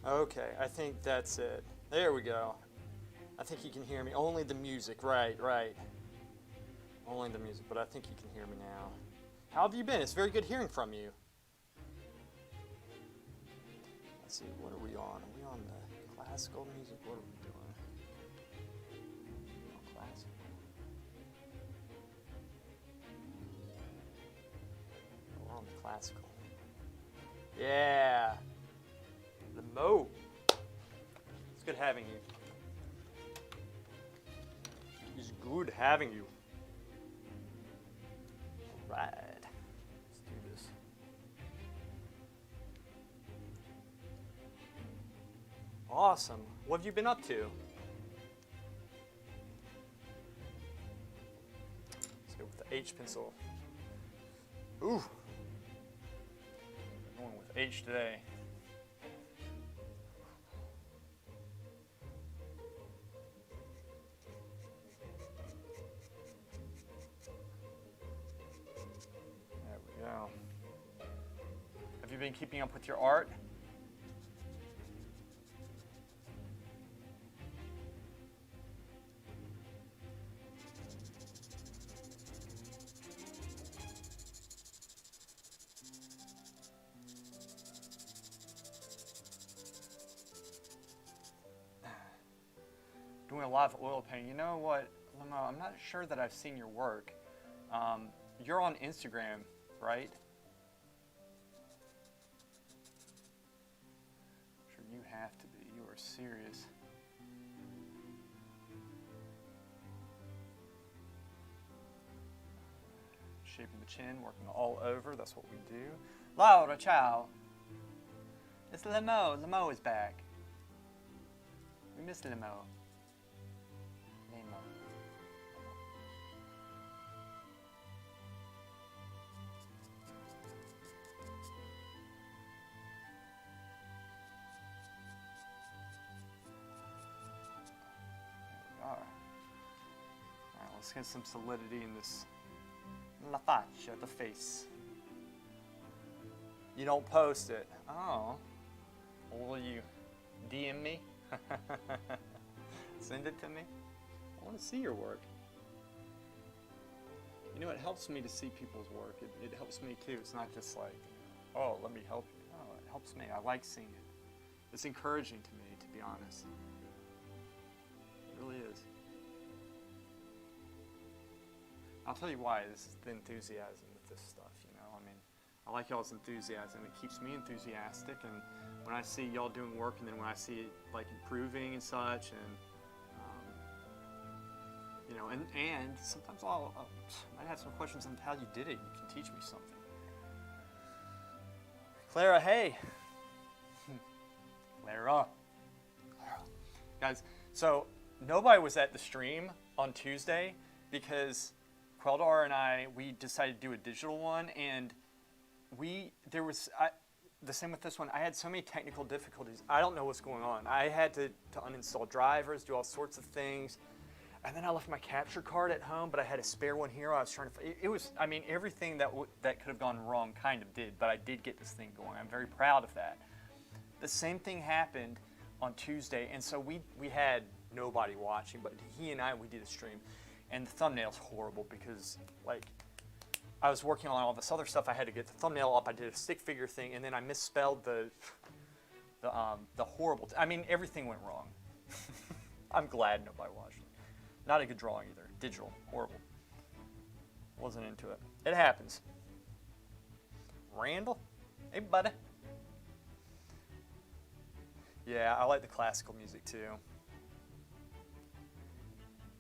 Okay, I think that's it. There we go. I think you can hear me. Only the music, right, right. Only the music, but I think you can hear me now. How have you been? It's very good hearing from you. Let's see, what are we on? Are we on the classical music? What are we doing? Oh, classical. We're on the classical. Yeah. The Mo. It's good having you. It's good having you. All right. Let's do this. Awesome. What have you been up to? Let's go with the H pencil. Ooh. Going with H today. There we go. Have you been keeping up with your art? Doing a lot of oil painting. You know what, Limo, I'm not sure that I've seen your work. You're on Instagram, right? Sure, you have to be. You are serious. Shaping the chin, working all over. That's what we do. Laura, ciao. It's Limo. Limo is back. We miss Limo. Alright, let's get some solidity in this la faccia, the face. You don't post it. Oh. Will you DM me? Send it to me? I want to see your work. You know, it helps me to see people's work. It helps me too. It's not just like, oh, let me help you. No, it helps me. I like seeing it. It's encouraging to me, to be honest. It really is. I'll tell you why. This is the enthusiasm with this stuff, you know. I mean, I like y'all's enthusiasm. It keeps me enthusiastic, and when I see y'all doing work, and then when I see it like improving and such, and you know, and sometimes I might have some questions on how you did it. You can teach me something. Clara, hey. Clara. Guys, so nobody was at the stream on Tuesday because Queldar and we decided to do a digital one, and the same with this one. I had so many technical difficulties. I don't know what's going on. I had to uninstall drivers, do all sorts of things. And then I left my capture card at home, but I had a spare one here. I was trying to. It was. I mean, everything that could have gone wrong kind of did, but I did get this thing going. I'm very proud of that. The same thing happened on Tuesday, and so we had nobody watching, but he and we did a stream, and the thumbnail's horrible because like I was working on all this other stuff. I had to get the thumbnail up. I did a stick figure thing, and then I misspelled the horrible. I mean, everything went wrong. I'm glad nobody watched it. Not a good drawing either. Digital. Horrible. Wasn't into it. It happens. Randall? Hey, buddy. Yeah, I like the classical music too.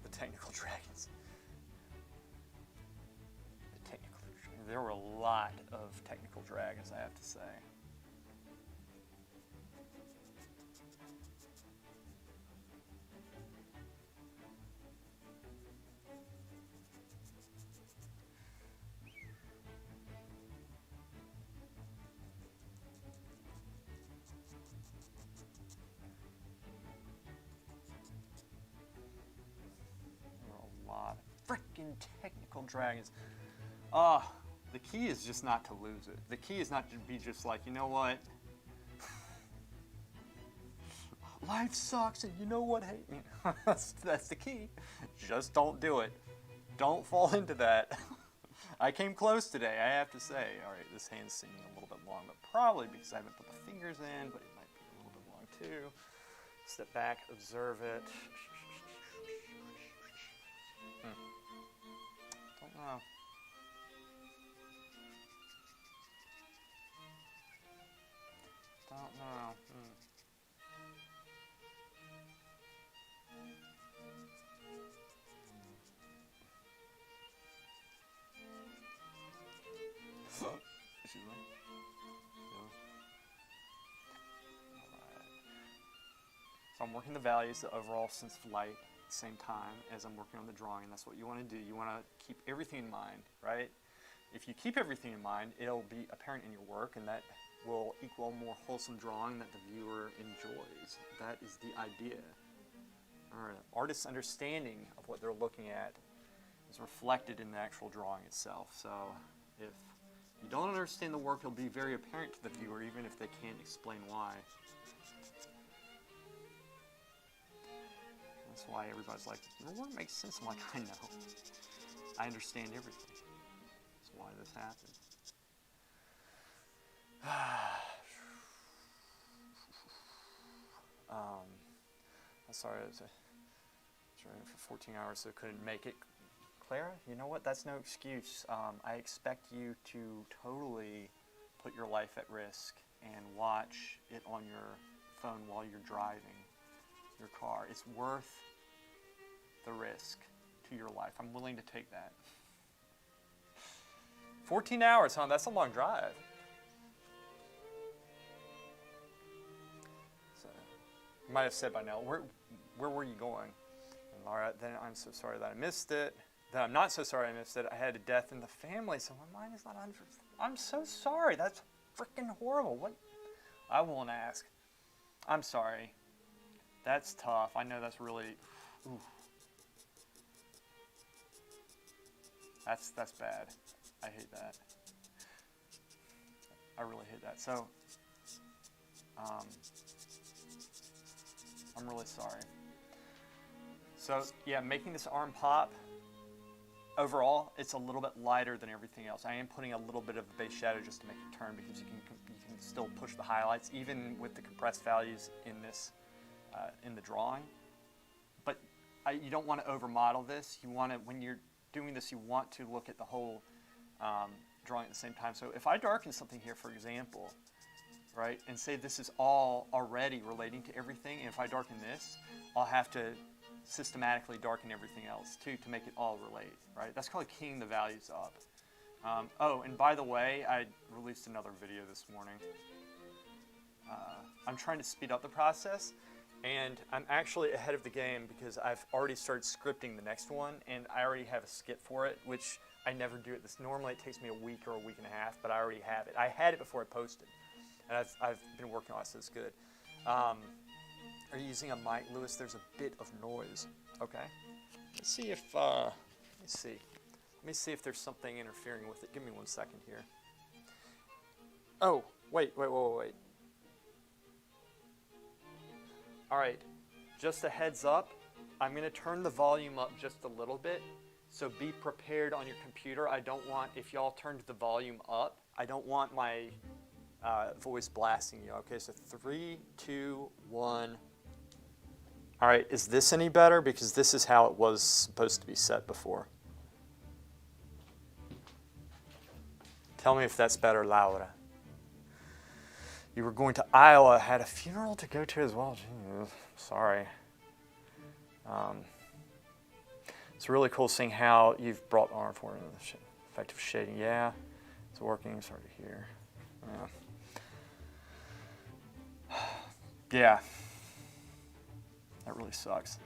The technical dragons. There were a lot of technical dragons, I have to say. Freaking technical dragons. The key is just not to lose it. The key is not to be just like, you know what? life sucks and you know what hate me. That's the key. Just don't do it. Don't fall into that. I came close today, I have to say. All right, this hand's seeming a little bit long, but probably because I haven't put the fingers in, but it might be a little bit long too. Step back, observe it. Don't know. Don't know. Excuse me. Yeah. Alright. So I'm working the values, the overall sense of light, at the same time as I'm working on the drawing. That's what you want to do. You want to keep everything in mind, right? If you keep everything in mind, it'll be apparent in your work, and that will equal a more wholesome drawing that the viewer enjoys. That is the idea. All right. Artist's understanding of what they're looking at is reflected in the actual drawing itself. So if you don't understand the work, it'll be very apparent to the viewer, even if they can't explain why. That's why everybody's like, your work makes sense. I'm like, I know. I understand everything. That's why this happened. I'm sorry, I was running for 14 hours, so couldn't make it. Clara, you know what? That's no excuse. I expect you to totally put your life at risk and watch it on your phone while you're driving your car. It's worth the risk to your life. I'm willing to take that. 14 hours, huh? That's a long drive. So, you might have said by now, where were you going? And Laura, then I'm so sorry that I missed it. Then I'm not so sorry I missed it. I had a death in the family, so my mind is not on. I'm so sorry. That's freaking horrible. What? I won't ask. I'm sorry. That's tough. I know that's really. Ooh. That's bad. I hate that. I really hate that. So, I'm really sorry. So, yeah, making this arm pop, overall, it's a little bit lighter than everything else. I am putting a little bit of a base shadow just to make it turn, because you can still push the highlights, even with the compressed values in this, in the drawing. But you don't want to over-model this. You want to, when you're doing this, you want to look at the whole drawing at the same time. So if I darken something here, for example, right, and say this is all already relating to everything, and if I darken this, I'll have to systematically darken everything else too to make it all relate, right? That's called keying the values up. Oh, and by the way, I released another video this morning. I'm trying to speed up the process, and I'm actually ahead of the game because I've already started scripting the next one, and I already have a skit for it, which I never do it. Normally it takes me a week or a week and a half, but I already have it. I had it before I posted, and I've been working on it, so it's good. Are you using a mic, Lewis? There's a bit of noise. Okay. Let's see if Let me see if there's something interfering with it. Give me 1 second here. Oh, wait. All right. Just a heads up. I'm going to turn the volume up just a little bit. So be prepared on your computer. I don't want, if y'all turned the volume up, I don't want my voice blasting you. Okay, so 3, 2, 1. All right, is this any better? Because this is how it was supposed to be set before. Tell me if that's better, Laura. You were going to Iowa, had a funeral to go to as well. Jeez, sorry. It's really cool seeing how you've brought arm forward into the effective shading. Yeah, it's working. It's hard to hear. Yeah. That really sucks.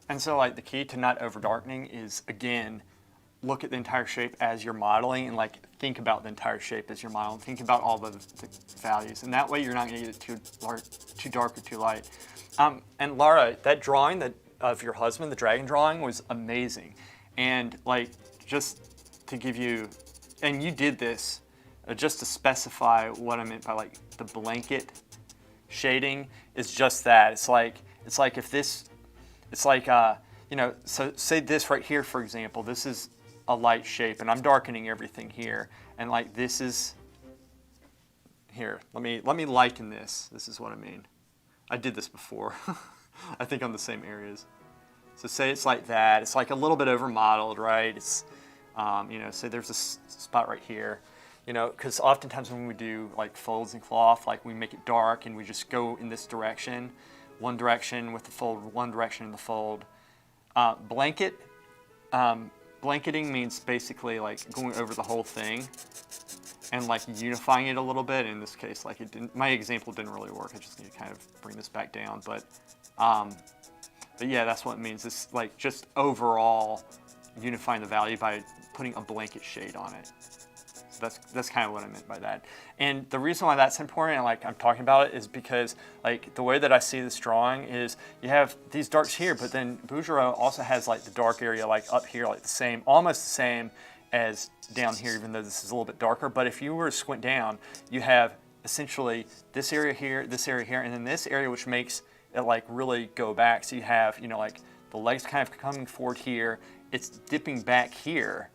And so, like, the key to not over darkening is, again, look at the entire shape as you're modeling and, like, think about the entire shape as your model. Think about all the values, and that way you're not going to get it too dark or too light. And Laura, that drawing of your husband, the dragon drawing, was amazing. And like, just to give you, and you did this just to specify what I meant by like the blanket shading is just that. It's like if this, it's like you know, so say this right here, for example, this is a light shape, and I'm darkening everything here, and like this is here. Let me lighten this. This is what I mean. I did this before. I think on the same areas. So say it's like that. It's like a little bit over modeled, right? It's you know, say there's a spot right here. You know, because oftentimes when we do like folds in cloth, like we make it dark and we just go in this direction, one direction with the fold, one direction in the fold. Blanketing means basically like going over the whole thing and like unifying it a little bit. In this case, like my example didn't really work. I just need to kind of bring this back down. But yeah, that's what it means. It's like just overall unifying the value by putting a blanket shade on it. So that's kind of what I meant by that. And the reason why that's important and like I'm talking about it is because like the way that I see this drawing is you have these darks here, but then Bouguereau also has like the dark area like up here, like the same, almost the same as down here, even though this is a little bit darker. But if you were to squint down, you have essentially this area here, and then this area, which makes it like really go back. So you have, you know, like the legs kind of coming forward here, it's dipping back here,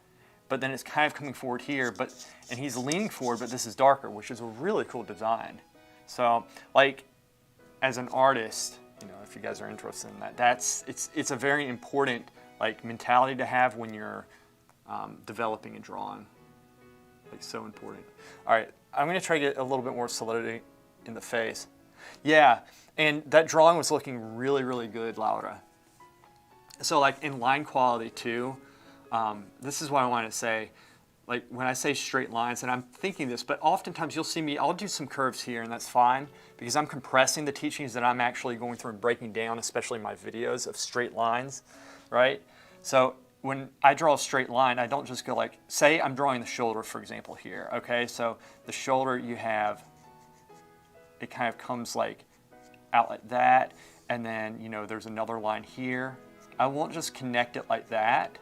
but then it's kind of coming forward here, and he's leaning forward, but this is darker, which is a really cool design. So like as an artist, you know, if you guys are interested in that, it's a very important like mentality to have when you're developing and drawing. Like so important. All right, I'm gonna try to get a little bit more solidity in the face. Yeah, and that drawing was looking really, really good, Laura. So like in line quality too, this is what I want to say. Like when I say straight lines, and I'm thinking this, but oftentimes you'll see me, I'll do some curves here and that's fine because I'm compressing the teachings that I'm actually going through and breaking down, especially my videos of straight lines, right? So when I draw a straight line, I don't just go like, say I'm drawing the shoulder, for example, here, okay? So the shoulder you have, it kind of comes like out like that, and then, you know, there's another line here. I won't just connect it like that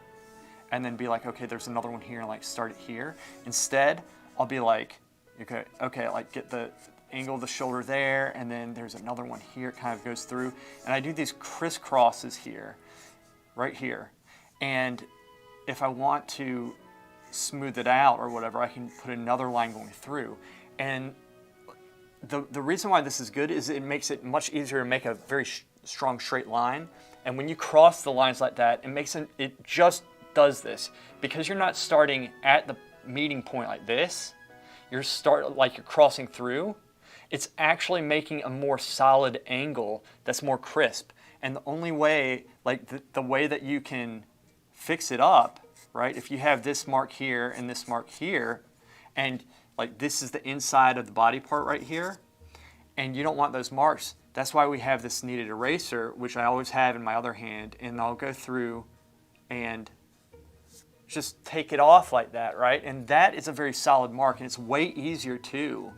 and then be like, okay, there's another one here and like start it here. Instead, I'll be like, okay, like get the angle of the shoulder there, and then there's another one here, it kind of goes through. And I do these crisscrosses here, right here. And if I want to smooth it out or whatever, I can put another line going through. And the reason why this is good is it makes it much easier to make a very strong straight line. And when you cross the lines like that, it just does this because you're not starting at the meeting point like this. You're crossing through. It's actually making a more solid angle that's more crisp. And the only way, like the way that you can fix it up, right? If you have this mark here and this mark here, and like this is the inside of the body part right here, and you don't want those marks. That's why we have this kneaded eraser, which I always have in my other hand, and I'll go through and just take it off like that, right? And that is a very solid mark, and it's way easier to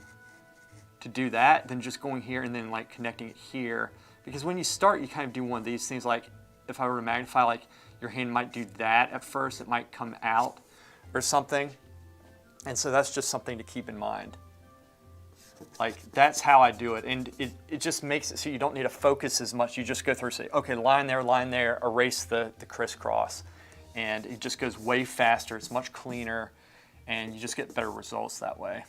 do that than just going here and then like connecting it here. Because when you start, you kind of do one of these things, like if I were to magnify, like your hand might do that at first, it might come out or something. And so that's just something to keep in mind. Like that's how I do it, and it just makes it so you don't need to focus as much. You just go through and say, okay, line there, erase the crisscross, and it just goes way faster. It's much cleaner, and you just get better results that way.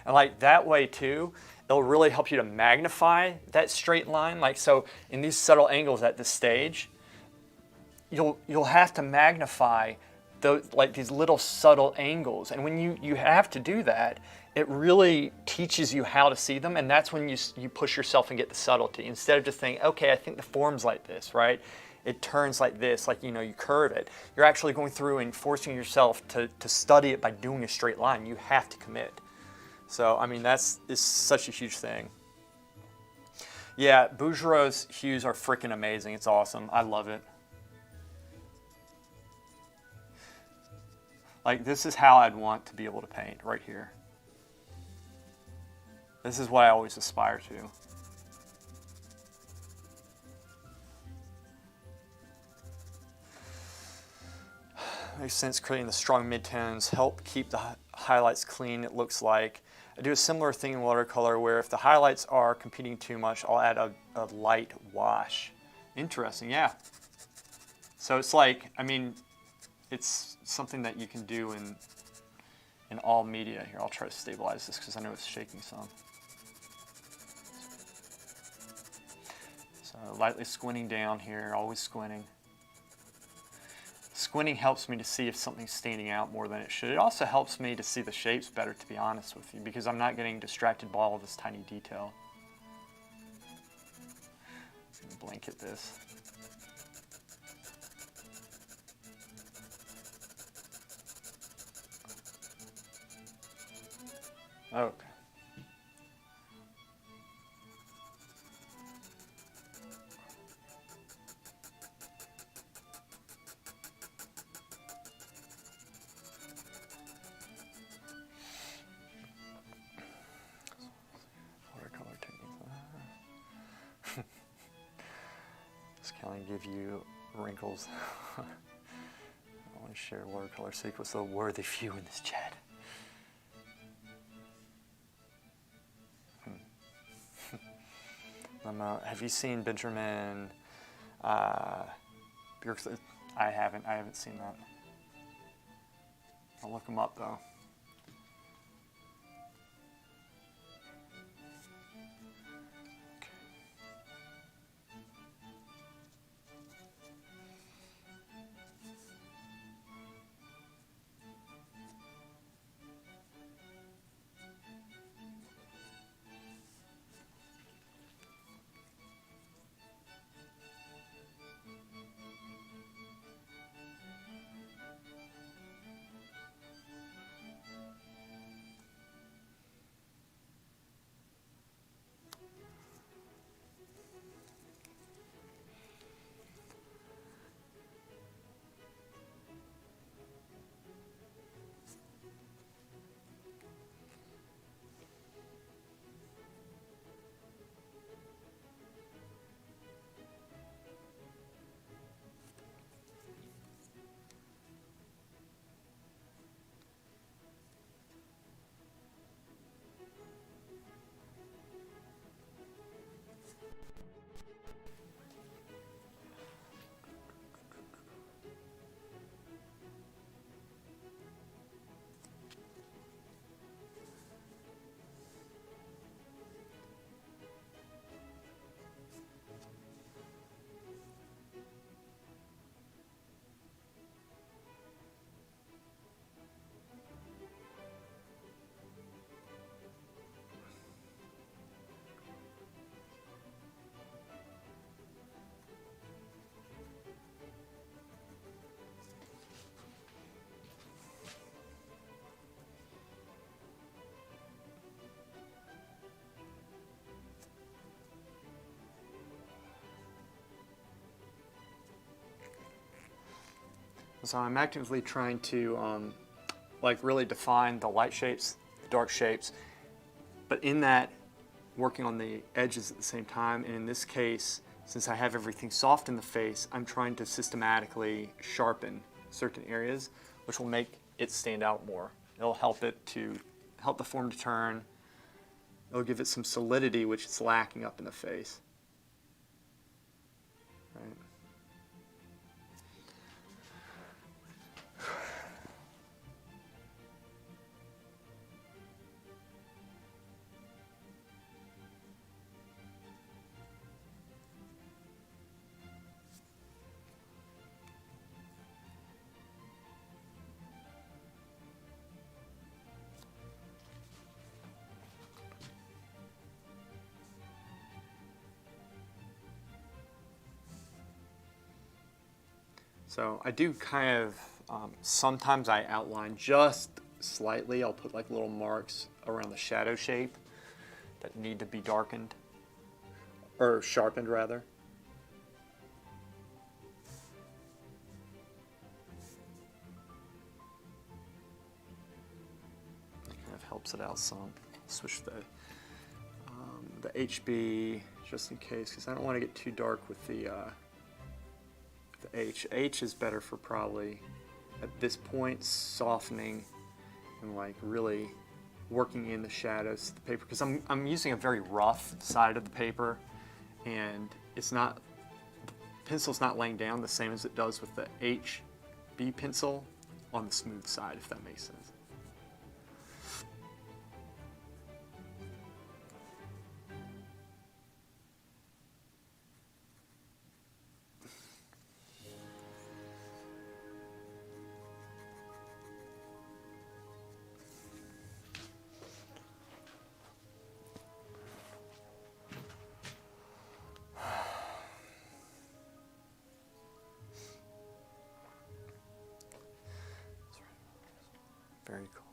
And like that way too, it'll really help you to magnify that straight line. Like so in these subtle angles at this stage, you'll have to magnify these little subtle angles, and when you have to do that, it really teaches you how to see them, and that's when you push yourself and get the subtlety. Instead of just thinking, okay, I think the form's like this, right? It turns like this, like, you know, you curve it. You're actually going through and forcing yourself to study it by doing a straight line. You have to commit. So, I mean, it's such a huge thing. Yeah, Bouguereau's hues are freaking amazing. It's awesome. I love it. Like, this is how I'd want to be able to paint, right here. This is what I always aspire to. Makes sense, creating the strong midtones help keep the highlights clean, it looks like. I do a similar thing in watercolor where if the highlights are competing too much, I'll add a light wash. Interesting, yeah. So it's like, I mean, it's something that you can do in all media. Here, I'll try to stabilize this because I know it's shaking some. So lightly squinting down here, always squinting. Squinting helps me to see if something's standing out more than it should. It also helps me to see the shapes better, to be honest with you, because I'm not getting distracted by all of this tiny detail. Blanket this. Okay. Can I give you wrinkles? I want to share watercolor secrets, a worthy few in this chat. Have you seen Benjamin Bouguereau? I haven't seen that. I'll look him up though. So I'm actively trying to like really define the light shapes, the dark shapes, but in that working on the edges at the same time. And in this case, since I have everything soft in the face, I'm trying to systematically sharpen certain areas, which will make it stand out more. It'll help it to help the form to turn. It'll give it some solidity, which it's lacking up in the face. Right. So I do kind of, sometimes I outline just slightly. I'll put like little marks around the shadow shape that need to be darkened, or sharpened rather. helps it out some. Switch the HB just in case, because I don't want to get too dark with the H. H is better for probably at this point softening and like really working in the shadows of the paper, because I'm using a very rough side of the paper, and it's not, the pencil's not laying down the same as it does with the HB pencil on the smooth side, if that makes sense. Very cool.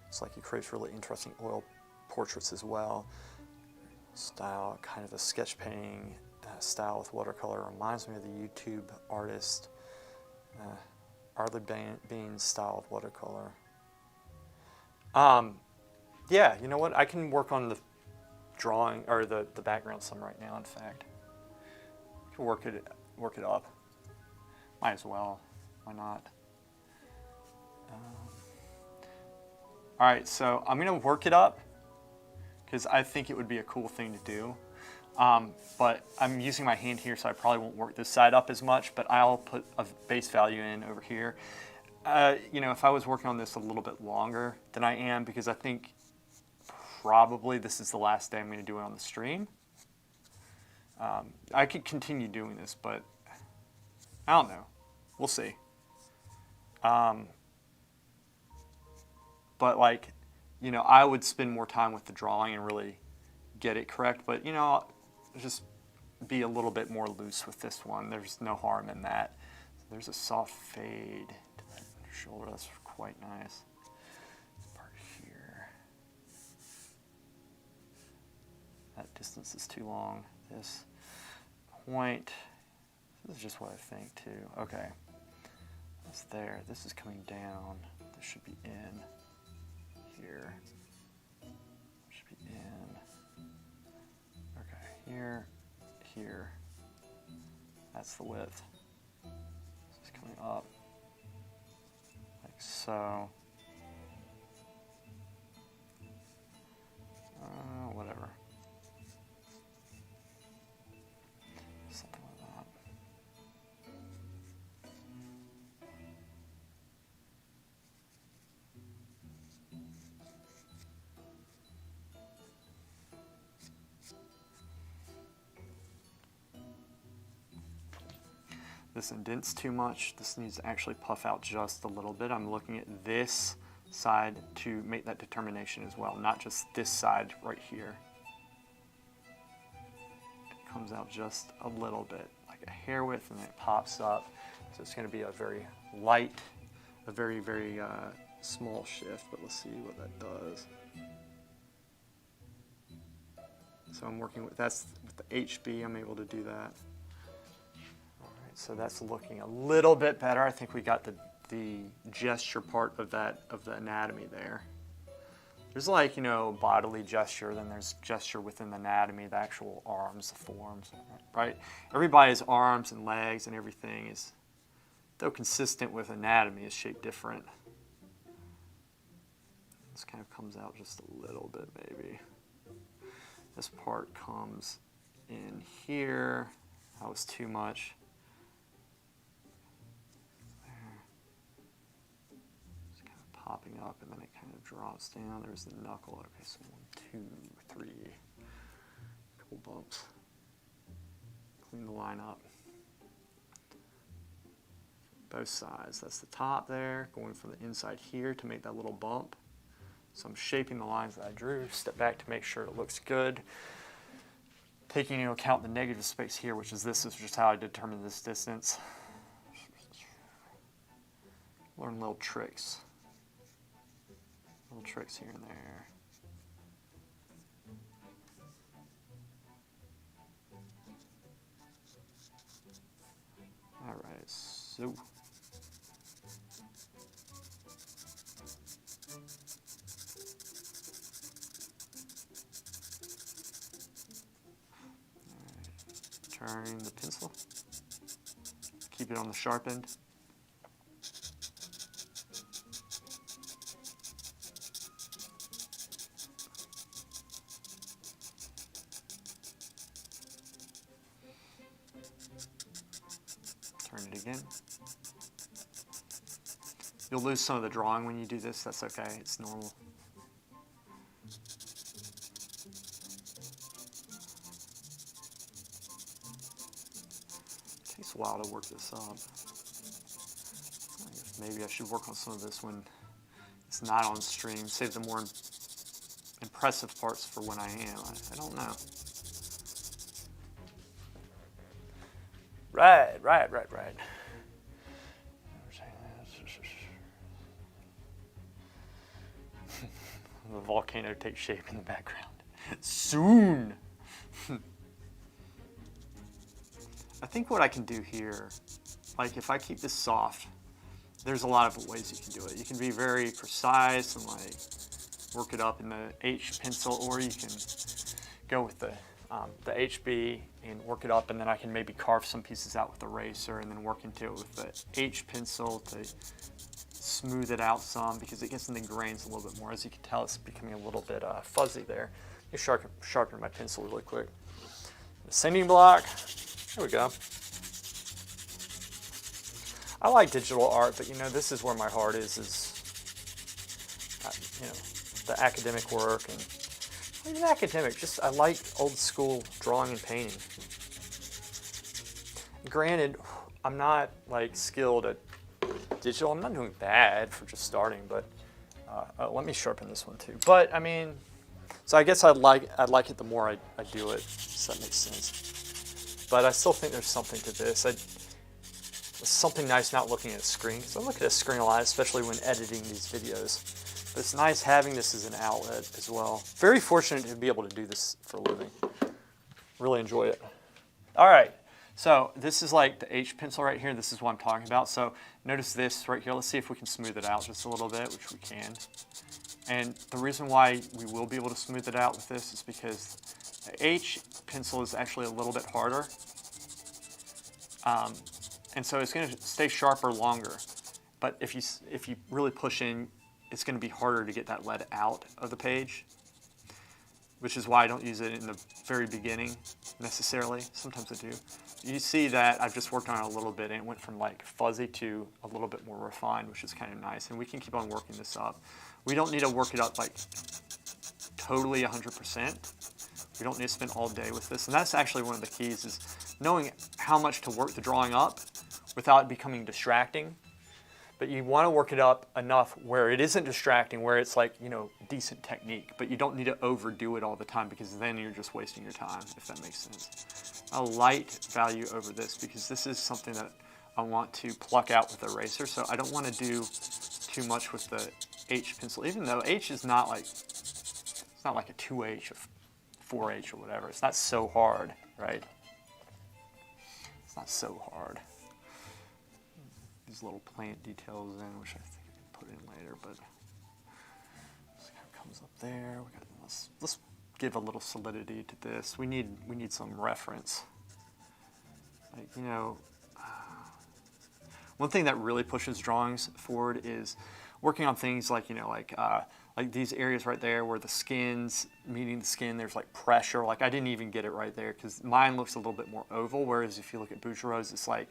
It's like he creates really interesting oil portraits as well. Style, kind of a sketch painting style with watercolor. Reminds me of the YouTube artist Arlie Bean's style of watercolor. Yeah, you know what? I can work on the drawing or the background some right now. In fact, I can work it up. Might as well. Why not? All right, so I'm gonna work it up because I think it would be a cool thing to do. But I'm using my hand here, so I probably won't work this side up as much, but I'll put a base value in over here. You know, if I was working on this a little bit longer than I am, because I think probably this is the last day I'm gonna do it on the stream. I could continue doing this, but I don't know. We'll see. But like, you know, I would spend more time with the drawing and really get it correct. But, you know, just be a little bit more loose with this one. There's no harm in that. There's a soft fade to that shoulder. That's quite nice. This part here. That distance is too long. This point, this is just what I think too. Okay, that's there. This is coming down. This should be in. Here should be in. Okay, here, here. That's the width. This is coming up like so. Whatever. Something like that. This indents too much. This needs to actually puff out just a little bit. I'm looking at this side to make that determination as well, not just this side right here. It comes out just a little bit, like a hair width, and then it pops up. So it's going to be a very light, a very, very small shift, but let's see what that does. So I'm working with, that's with the HB, I'm able to do that. So that's looking a little bit better. I think we got the gesture part of that, of the anatomy there. There's like, you know, bodily gesture, then there's gesture within the anatomy, the actual arms, the forearms, right? Everybody's arms and legs and everything is, though consistent with anatomy, is shaped different. This kind of comes out just a little bit maybe. This part comes in here. That was too much. Popping up, and then it kind of drops down. There's the knuckle. Okay, so 1, 2, 3. Couple bumps. Clean the line up. Both sides. That's the top there, going from the inside here to make that little bump. So I'm shaping the lines that I drew. Step back to make sure it looks good. Taking into account the negative space here, which is this is just how I determine this distance. Learn little tricks. Little tricks here and there. All right, so Turning the pencil. Keep it on the sharp end. Turn it again. You'll lose some of the drawing when you do this. That's okay. It's normal. It takes a while to work this up. I guess maybe I should work on some of this when it's not on stream. Save the more impressive parts for when I am. I don't know. Right. The volcano takes shape in the background. Soon! I think what I can do here, like if I keep this soft, there's a lot of ways you can do it. You can be very precise and like work it up in the H pencil, or you can go with the HB and work it up, and then I can maybe carve some pieces out with the eraser and then work into it with the H pencil to smooth it out some, because it gets in the grains a little bit more. As you can tell, it's becoming a little bit fuzzy there. You sharpen my pencil really quick. The sanding block, there we go. I like digital art, but you know, this is where my heart is you know, the academic work, and not even academic, just I like old school drawing and painting. Granted, I'm not like skilled at digital. I'm not doing bad for just starting, but let me sharpen this one too. But I mean, so I guess I'd like it the more I do it. Does that make sense? But I still think there's something to this. There's something nice not looking at a screen, because I look at a screen a lot, especially when editing these videos. But it's nice having this as an outlet as well. Very fortunate to be able to do this for a living. Really enjoy it. All right. So this is like the H pencil right here. This is what I'm talking about. So notice this right here. Let's see if we can smooth it out just a little bit, which we can. And the reason why we will be able to smooth it out with this is because the H pencil is actually a little bit harder. And so it's going to stay sharper longer. But if you really push in, it's going to be harder to get that lead out of the page, which is why I don't use it in the very beginning necessarily. Sometimes I do. You see that I've just worked on it a little bit, and it went from like fuzzy to a little bit more refined, which is kind of nice. And we can keep on working this up. We don't need to work it up like totally 100%. We don't need to spend all day with this. And that's actually one of the keys, is knowing how much to work the drawing up without it becoming distracting. But you want to work it up enough where it isn't distracting, where it's like, you know, decent technique. But you don't need to overdo it all the time, because then you're just wasting your time, if that makes sense. A light value over this, because this is something that I want to pluck out with the eraser. So I don't want to do too much with the H pencil, even though H is not like, it's not like a 2H or 4H or whatever. It's not so hard, right? It's not so hard. These little plant details in, which I think I can put in later, but this kind of comes up there. Let's give a little solidity to this. We need some reference. Like, you know, one thing that really pushes drawings forward is working on things like, you know, like these areas right there where the skin's meeting the skin, there's like pressure. Like I didn't even get it right there, because mine looks a little bit more oval, whereas if you look at Bouguereau's, it's like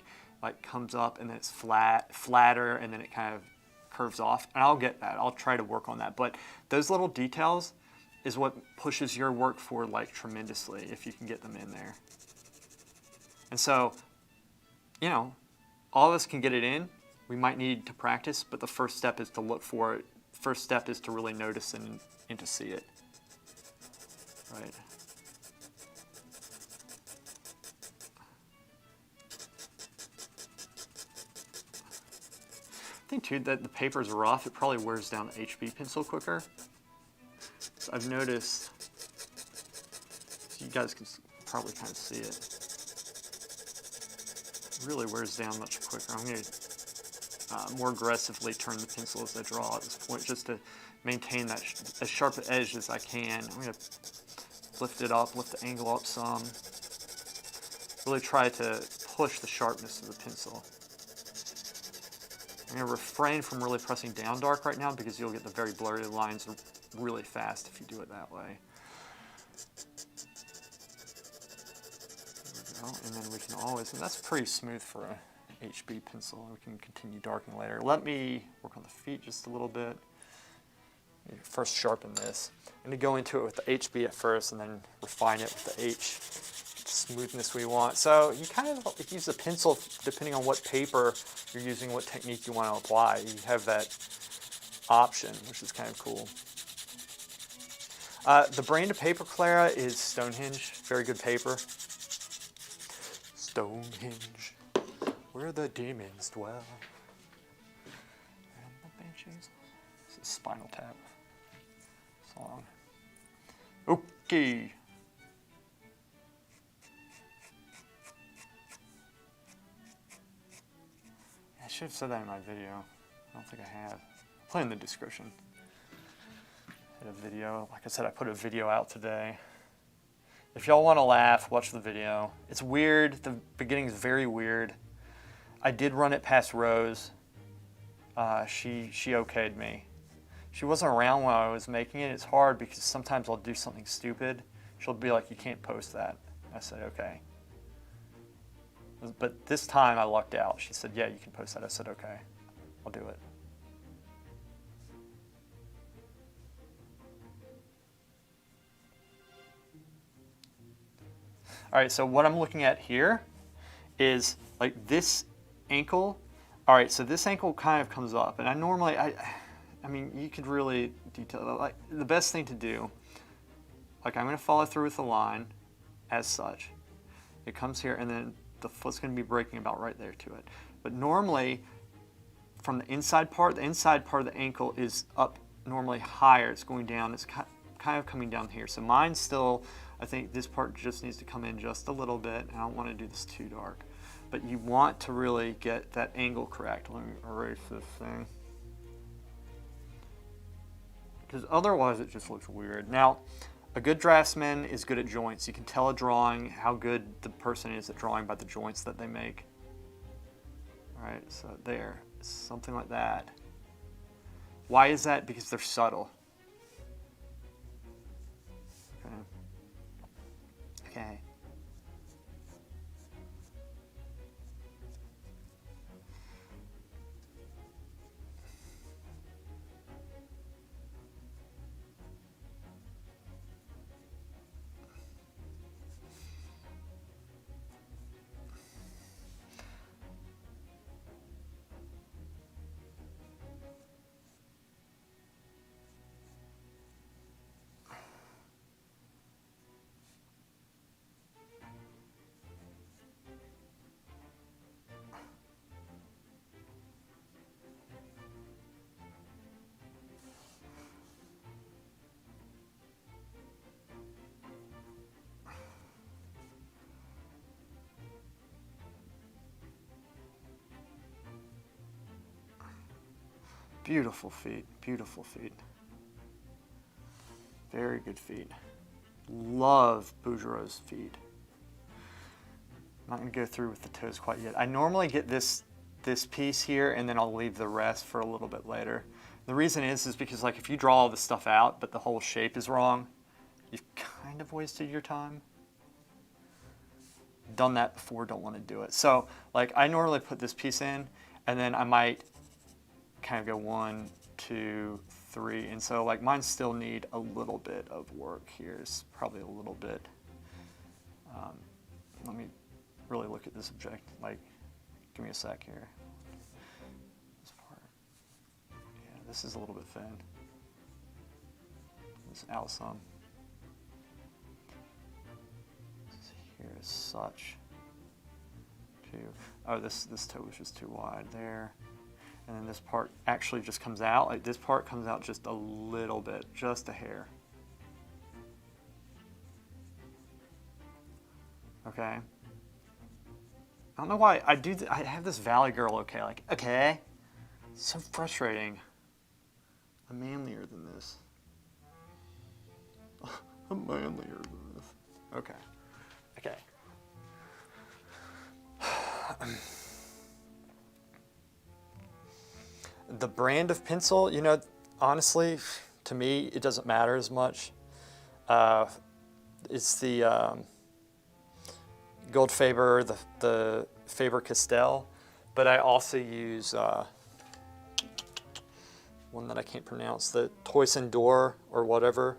comes up and then it's flatter, and then it kind of curves off. And I'll get that. I'll try to work on that. But those little details is what pushes your work forward like tremendously, if you can get them in there. And so, you know, all of us can get it in. We might need to practice, but the first step is to look for it. First step is to really notice and to see it. Right? I think too that the paper's rough. It probably wears down the HB pencil quicker. So I've noticed, so you guys can probably kind of see it. It really wears down much quicker. I'm going to more aggressively turn the pencil as I draw at this point, just to maintain that as sharp an edge as I can. I'm going to lift it up, lift the angle up some. really try to push the sharpness of the pencil. I'm going to refrain from really pressing down dark right now because you'll get the very blurry lines really fast if you do it that way. There we go. And then we can always, and that's pretty smooth for a HB pencil. We can continue darkening later. Let me work on the feet just a little bit. First sharpen this. I'm going to go into it with the HB at first and then refine it with the H. Smoothness we want. So you kind of use a pencil depending on what paper you're using, what technique you want to apply. You have that option, which is kind of cool. The brand of paper, Clara, is Stonehenge. Very good paper. Stonehenge, where the demons dwell. And the banshees. This is Spinal Tap song. Okay. I should have said that in my video. I don't think I have. I'll put it in the description. I had a video. Like I said, I put a video out today. If y'all want to laugh, watch the video. It's weird. The beginning is very weird. I did run it past Rose. She okayed me. She wasn't around when I was making it. It's hard because sometimes I'll do something stupid. She'll be like, you can't post that. I said, okay. But this time I lucked out. She said, yeah, you can post that. I said, okay, I'll do it. All right, so what I'm looking at here is like this ankle. All right, so this ankle kind of comes up, and I normally, I mean, you could really detail that. Like the best thing to do, like I'm gonna follow through with the line as such. It comes here, and then the foot's gonna be breaking about right there to it. But normally, from the inside part of the ankle is up normally higher. It's going down, it's kind of coming down here. So mine's still, I think this part just needs to come in just a little bit, and I don't want to do this too dark. But you want to really get that angle correct. Let me erase this thing. Because otherwise it just looks weird. Now, a good draftsman is good at joints. You can tell a drawing how good the person is at drawing by the joints that they make. All right, so there, something like that. Why is that? Because they're subtle. Okay. Beautiful feet, beautiful feet. Very good feet. Love Bouguereau's feet. I'm not gonna go through with the toes quite yet. I normally get this piece here and then I'll leave the rest for a little bit later. The reason is because like if you draw all this stuff out but the whole shape is wrong, you've kind of wasted your time. Done that before, don't want to do it. So like I normally put this piece in and then I might kind of go 1, 2, 3, and so like mine still need a little bit of work here. It's probably a little bit. Let me really look at this object. Like, give me a sec here. This part, yeah, this is a little bit thin. This out some. This here is such. Oh, this toe was just too wide there. And then this part actually just comes out. Like this part comes out just a little bit, just a hair. Okay. I don't know why I have this Valley Girl okay. Like, okay. It's so frustrating. I'm manlier than this. I'm manlier than this. Okay. Okay. The brand of pencil, you know, honestly, to me, it doesn't matter as much. It's the Goldfaber, the Faber-Castell, but I also use one that I can't pronounce, the Toyson d'Or or whatever,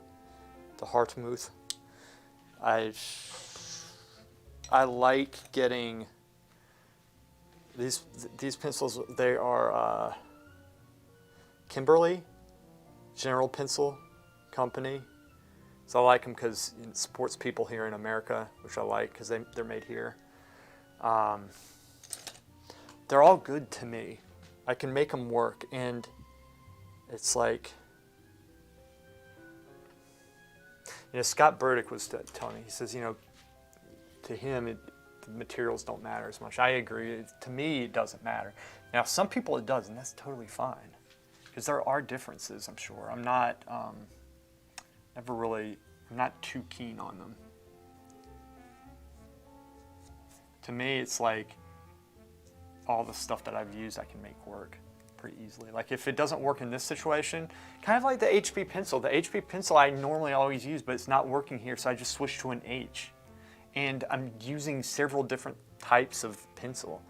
the Hartmouth. I like getting these pencils. They are Kimberly General Pencil Company. So I like them because it supports people here in America, which I like because they're made here. They're all good to me. I can make them work, and it's like, you know, Scott Burdick was telling me, he says, you know, to him, the materials don't matter as much. I agree. To me, it doesn't matter. Now, some people it does, and that's totally fine, because there are differences, I'm sure. I'm not, I'm not too keen on them. To me, it's like all the stuff that I've used I can make work pretty easily. Like if it doesn't work in this situation, kind of like the HB pencil. The HB pencil I normally always use, but it's not working here, so I just switched to an H. And I'm using several different types of pencil.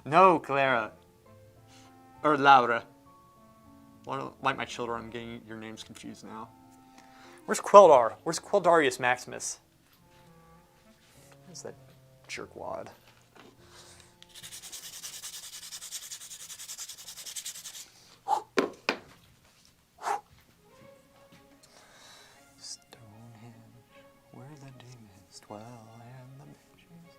No, Clara. Or Laura. Like my children, I'm getting your names confused now. Where's Queldar? Where's Queldarius Maximus? Where's that jerkwad? Stonehenge, where the demons dwell, and the bitches.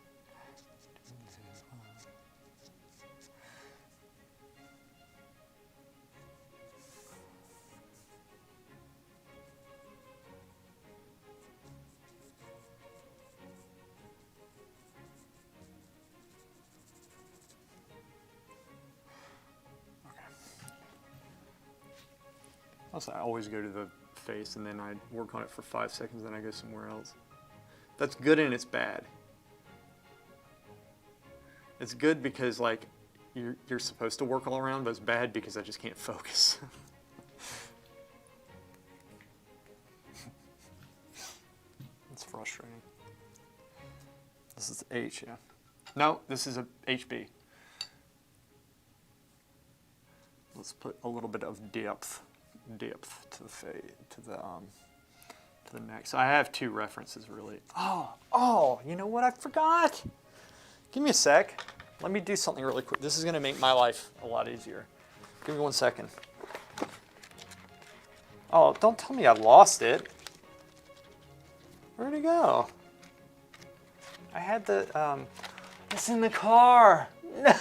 Also, I always go to the face and then I work on it for 5 seconds, then I go somewhere else. That's good and it's bad. It's good because like you're supposed to work all around, but it's bad because I just can't focus. It's frustrating. This is H, yeah. No, this is a HB. Let's put a little bit of depth to the neck. So I have 2 references really. Oh, you know what? I forgot. Give me a sec. Let me do something really quick. This is going to make my life a lot easier. Give me 1 second. Oh, don't tell me I lost it. Where'd it go? I had the, it's in the car. No.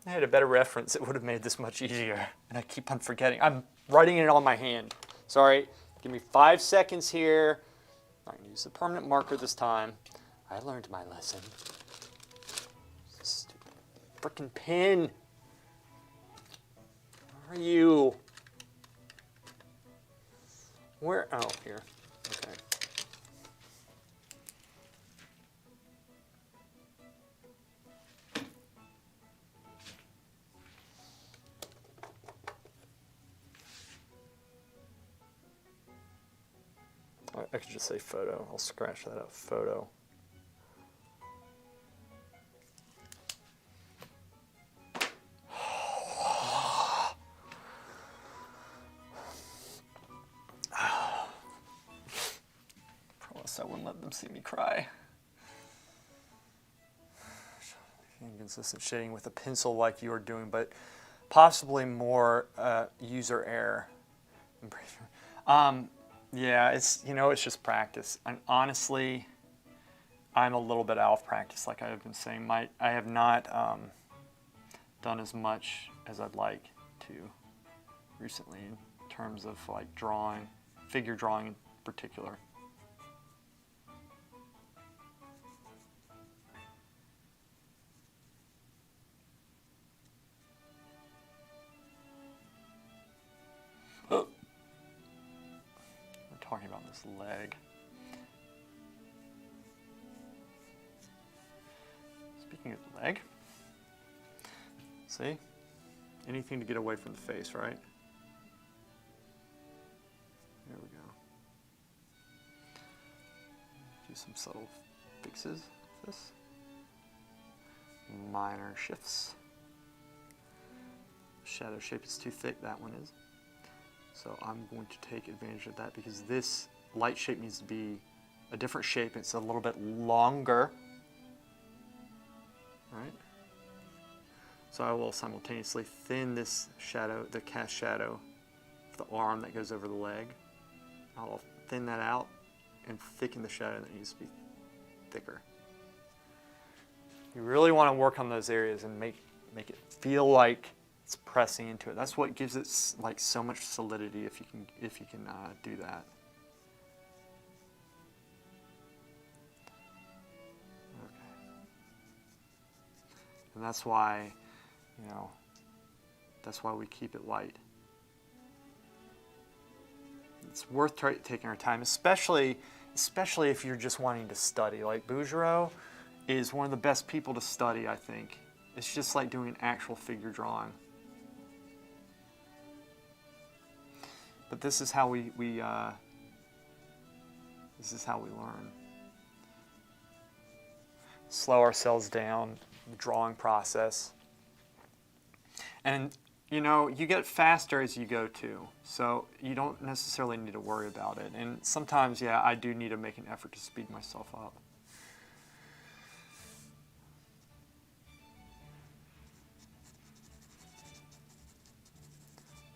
I had a better reference, it would have made this much easier. And I keep on forgetting. I'm writing it on my hand. Sorry, give me 5 seconds here. I'm not gonna use the permanent marker this time. I learned my lesson. Stupid frickin' pen. Where are you? Where, oh, here, okay. I could just say photo. I'll scratch that up. Photo. Promise I wouldn't let them see me cry. Inconsistent shading with a pencil like you are doing, but possibly more user error. Yeah, it's, you know, it's just practice. And honestly, I'm a little bit out of practice, like I've been saying. I have not done as much as I'd like to recently in terms of like drawing, figure drawing in particular. talking about this leg. Speaking of the leg, see? Anything to get away from the face, right? There we go. Do some subtle fixes with this. Minor shifts. Shadow shape is too thick, that one is. So I'm going to take advantage of that because this light shape needs to be a different shape. It's a little bit longer. Right? So I will simultaneously thin this shadow, the cast shadow of the arm that goes over the leg. I'll thin that out and thicken the shadow that needs to be thicker. You really want to work on those areas and make it feel like it's pressing into it. That's what gives it like so much solidity if you can do that. Okay. And that's why, you know, that's why we keep it light. It's worth taking our time, especially if you're just wanting to study. Like Bouguereau is one of the best people to study, I think. It's just like doing actual figure drawing. But this is how we learn. Slow ourselves down, the drawing process. And you know, you get faster as you go too. So you don't necessarily need to worry about it. And sometimes, yeah, I do need to make an effort to speed myself up.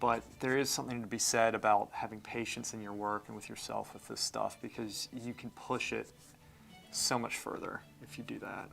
But there is something to be said about having patience in your work and with yourself with this stuff, because you can push it so much further if you do that.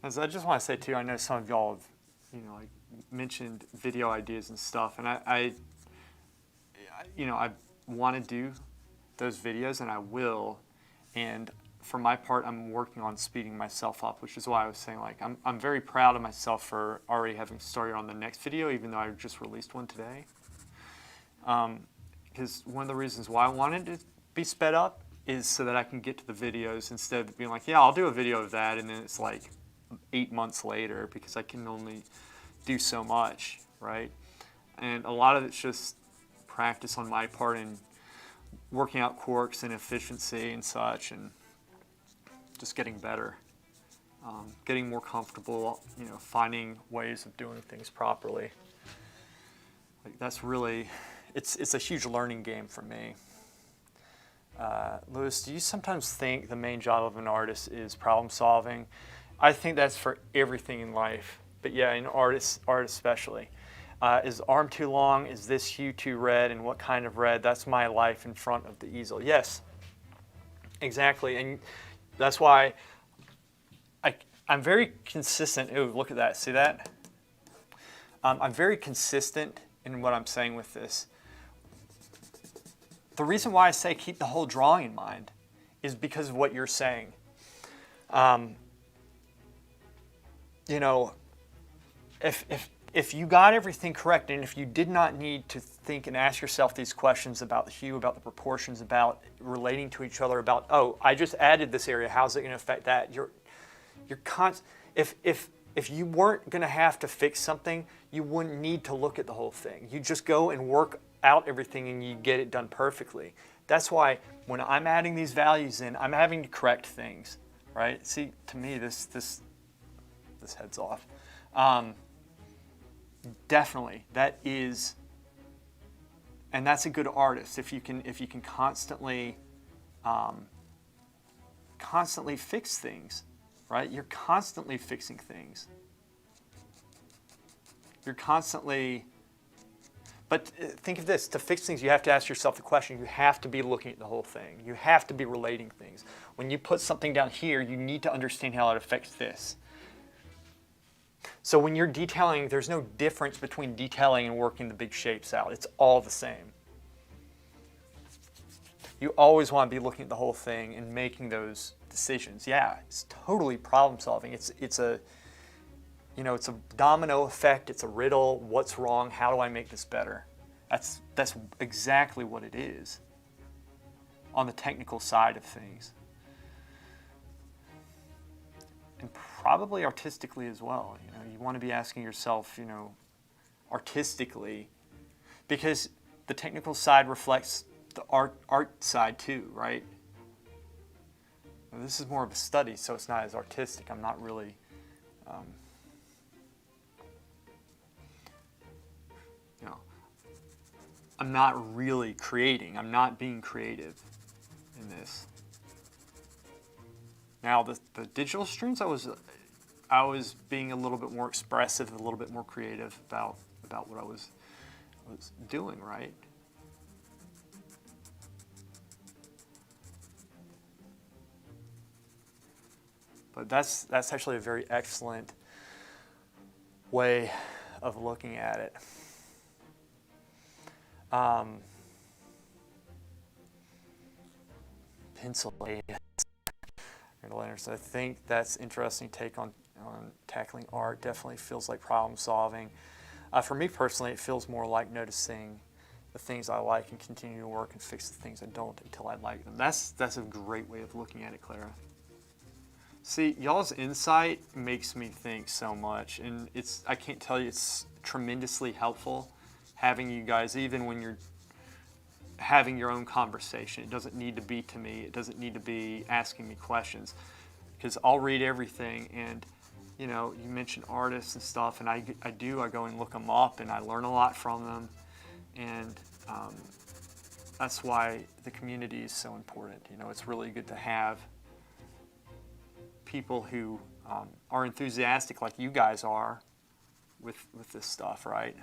As I just want to say too, I know some of y'all have, you know, like mentioned video ideas and stuff, and I want to do those videos, and I will. And for my part, I'm working on speeding myself up, which is why I was saying, like, I'm very proud of myself for already having started on the next video, even though I just released one today. Because one of the reasons why I wanted to be sped up is so that I can get to the videos instead of being like, yeah, I'll do a video of that, and then it's like 8 months later, because I can only do so much, right? And a lot of it's just practice on my part and working out quirks and efficiency and such, and just getting better, getting more comfortable, you know, finding ways of doing things properly. Like that's really, it's a huge learning game for me. Lewis, do you sometimes think the main job of an artist is problem solving? I think that's for everything in life, but yeah, in art especially. Is the arm too long? Is this hue too red? And what kind of red? That's my life in front of the easel. Yes, exactly. And that's why I'm very consistent. Ooh, look at that. See that? I'm very consistent in what I'm saying with this. The reason why I say keep the whole drawing in mind is because of what you're saying. You know, if you got everything correct, and if you did not need to think and ask yourself these questions about the hue, about the proportions, about relating to each other, about, oh, I just added this area, how's it going to affect that? If you weren't going to have to fix something, you wouldn't need to look at the whole thing. You just go and work out everything and you get it done perfectly. That's why when I'm adding these values in, I'm having to correct things, right? See, to me, this heads off. Definitely, that is, and that's a good artist if you can constantly fix things, right? You're constantly fixing things. You're constantly, but think of this, to fix things you have to ask yourself the question, you have to be looking at the whole thing. You have to be relating things. When you put something down here, you need to understand how it affects this. So when you're detailing, there's no difference between detailing and working the big shapes out. It's all the same. You always want to be looking at the whole thing and making those decisions. Yeah, it's totally problem solving. It's a domino effect. It's a riddle. What's wrong? How do I make this better? That's exactly what it is on the technical side of things. And probably artistically as well. You know, you want to be asking yourself, you know, artistically, because the technical side reflects the art side too, right? Now, this is more of a study, so it's not as artistic. I'm not really, you know, I'm not really creating. I'm not being creative in this. Now the digital streams, I was being a little bit more expressive, a little bit more creative about what I was doing, right? But that's actually a very excellent way of looking at it. Pencil. So I think that's an interesting take on tackling art. Definitely feels like problem solving. For me personally, it feels more like noticing the things I like and continue to work and fix the things I don't until I like them. That's a great way of looking at it, Clara. See, y'all's insight makes me think so much, and I can't tell you, it's tremendously helpful having you guys, even when you're having your own conversation. It doesn't need to be to me. It doesn't need to be asking me questions, because I'll read everything. And you know, you mentioned artists and stuff, and I go and look them up, and I learn a lot from them. And that's why the community is so important. You know, it's really good to have people who are enthusiastic like you guys are with this stuff, right?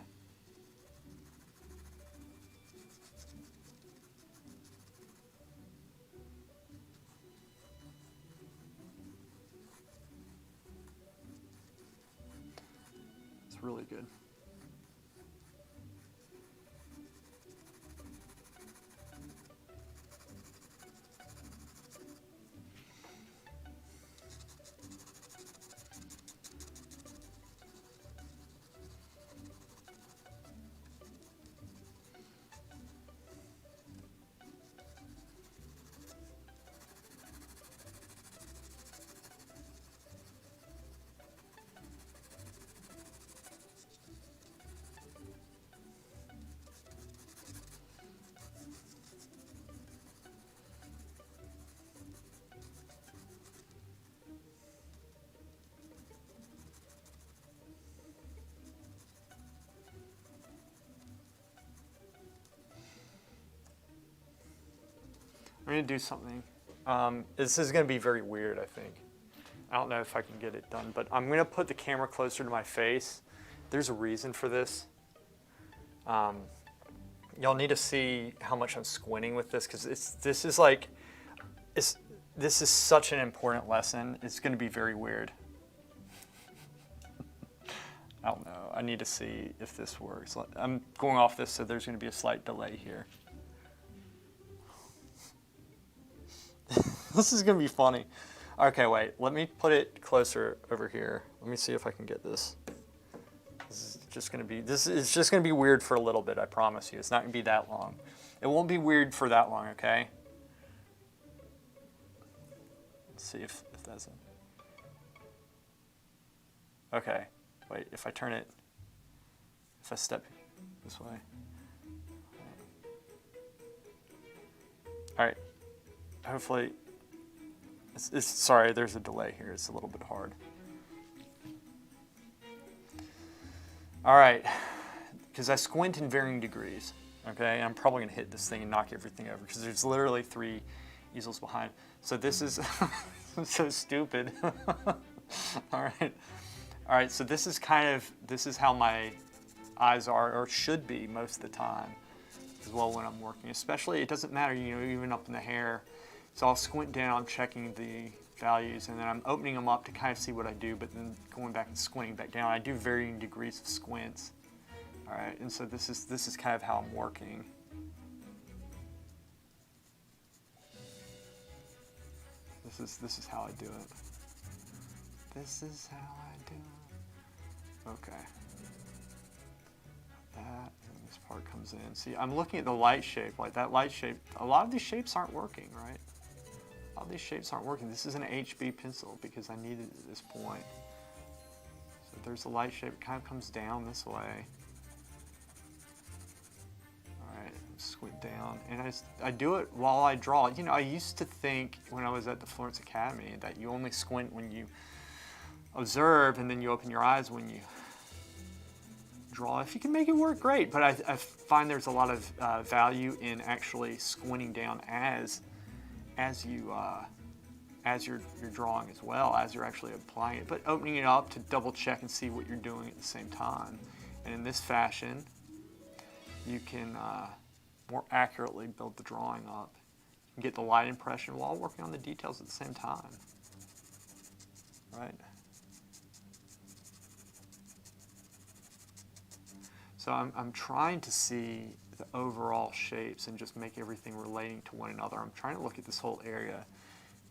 Really good. I'm going to do something. This is going to be very weird, I think. I don't know if I can get it done, but I'm going to put the camera closer to my face. There's a reason for this. Y'all need to see how much I'm squinting with this, because this is such an important lesson. It's going to be very weird. I don't know. I need to see if this works. I'm going off this, so there's going to be a slight delay here. This is going to be funny. Okay, wait. Let me put it closer over here. Let me see if I can get this. This is just going to be weird for a little bit, I promise you. It's not going to be that long. It won't be weird for that long, okay? Let's see if that's it. Okay, wait, if I turn it, if I step this way. All right, hopefully, sorry, there's a delay here. It's a little bit hard. All right, because I squint in varying degrees, okay? I'm probably gonna hit this thing and knock everything over because there's literally 3 easels behind. So this is so stupid. All right, so this is how my eyes are, or should be most of the time as well when I'm working. Especially, it doesn't matter, you know, even up in the hair. So I'll squint down, checking the values, and then I'm opening them up to kind of see what I do, but then going back and squinting back down. I do varying degrees of squints. All right, and so this is kind of how I'm working. This is how I do it. This is how I do it. Okay. That, and this part comes in. See, I'm looking at the light shape, like that light shape. A lot of these shapes aren't working, right? A lot of these shapes aren't working. This is an HB pencil because I need it at this point. So there's the light shape, it kind of comes down this way. All right, squint down. And I do it while I draw. You know, I used to think when I was at the Florence Academy that you only squint when you observe and then you open your eyes when you draw. If you can make it work, great. But I find there's a lot of value in actually squinting down as you're drawing as well, as you're actually applying it, but opening it up to double check and see what you're doing at the same time. And in this fashion, you can more accurately build the drawing up. You can get the light impression while working on the details at the same time, right? So I'm trying to see the overall shapes and just make everything relating to one another. I'm trying to look at this whole area,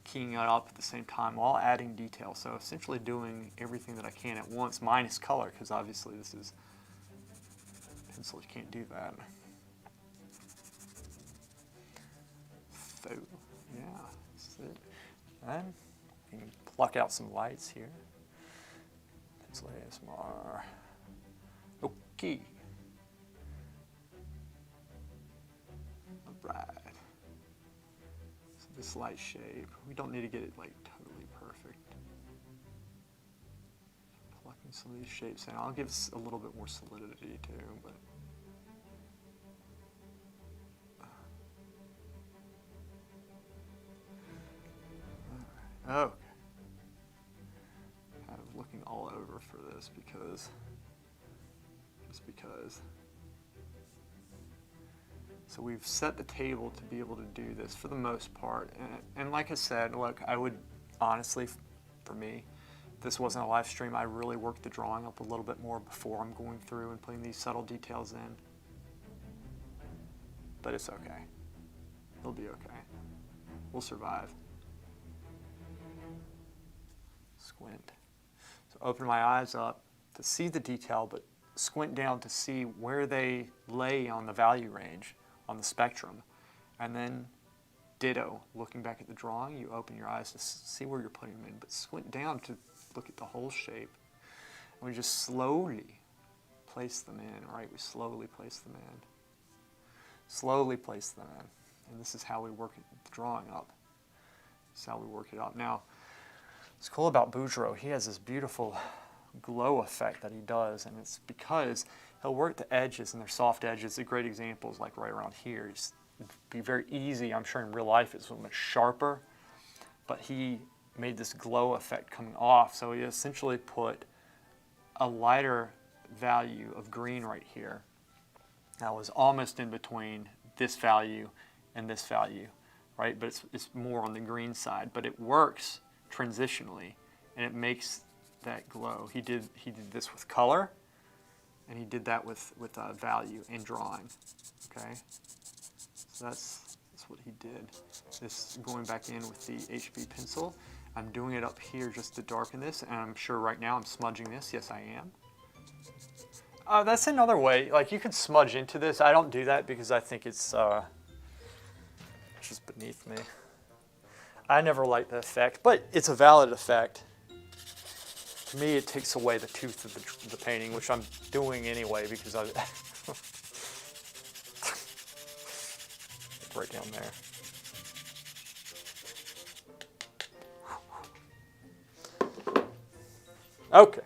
keying it up at the same time while adding detail. So essentially doing everything that I can at once, minus color, because obviously this is pencil, you can't do that. So, yeah, that's it. And you can pluck out some lights here. Pencil ASMR. Okay. Right. So this light shape, we don't need to get it like totally perfect. Plucking some of these shapes in. I'll give this a little bit more solidity too, but okay. Kind of looking all over for this because So we've set the table to be able to do this for the most part. And like I said, look, I would honestly, for me, if this wasn't a live stream, I really work the drawing up a little bit more before I'm going through and putting these subtle details in. But it's okay. It'll be okay. We'll survive. Squint. So open my eyes up to see the detail, but squint down to see where they lay on the value range, on the spectrum. And then ditto, looking back at the drawing, you open your eyes to see where you're putting them in, but squint down to look at the whole shape. And we just slowly place them in, right? We slowly place them in. Slowly place them in. And this is how we work the drawing up. This is how we work it up. Now, what's cool about Bouguereau, he has this beautiful glow effect that he does, and it's because he'll work the edges, and they're soft edges. A great example is like right around here. It'd be very easy. I'm sure in real life it's much sharper, but he made this glow effect coming off. So he essentially put a lighter value of green right here. That was almost in between this value and this value, right? But it's more on the green side, but it works transitionally, and it makes that glow. He did this with color, And he did that with value and drawing, okay? So that's what he did. This going back in with the HB pencil. I'm doing it up here just to darken this, and I'm sure right now I'm smudging this. Yes, I am. That's another way. Like, you could smudge into this. I don't do that because I think it's just beneath me. I never like the effect, but it's a valid effect. To me, it takes away the tooth of the painting, which I'm doing anyway because I right down there. Okay.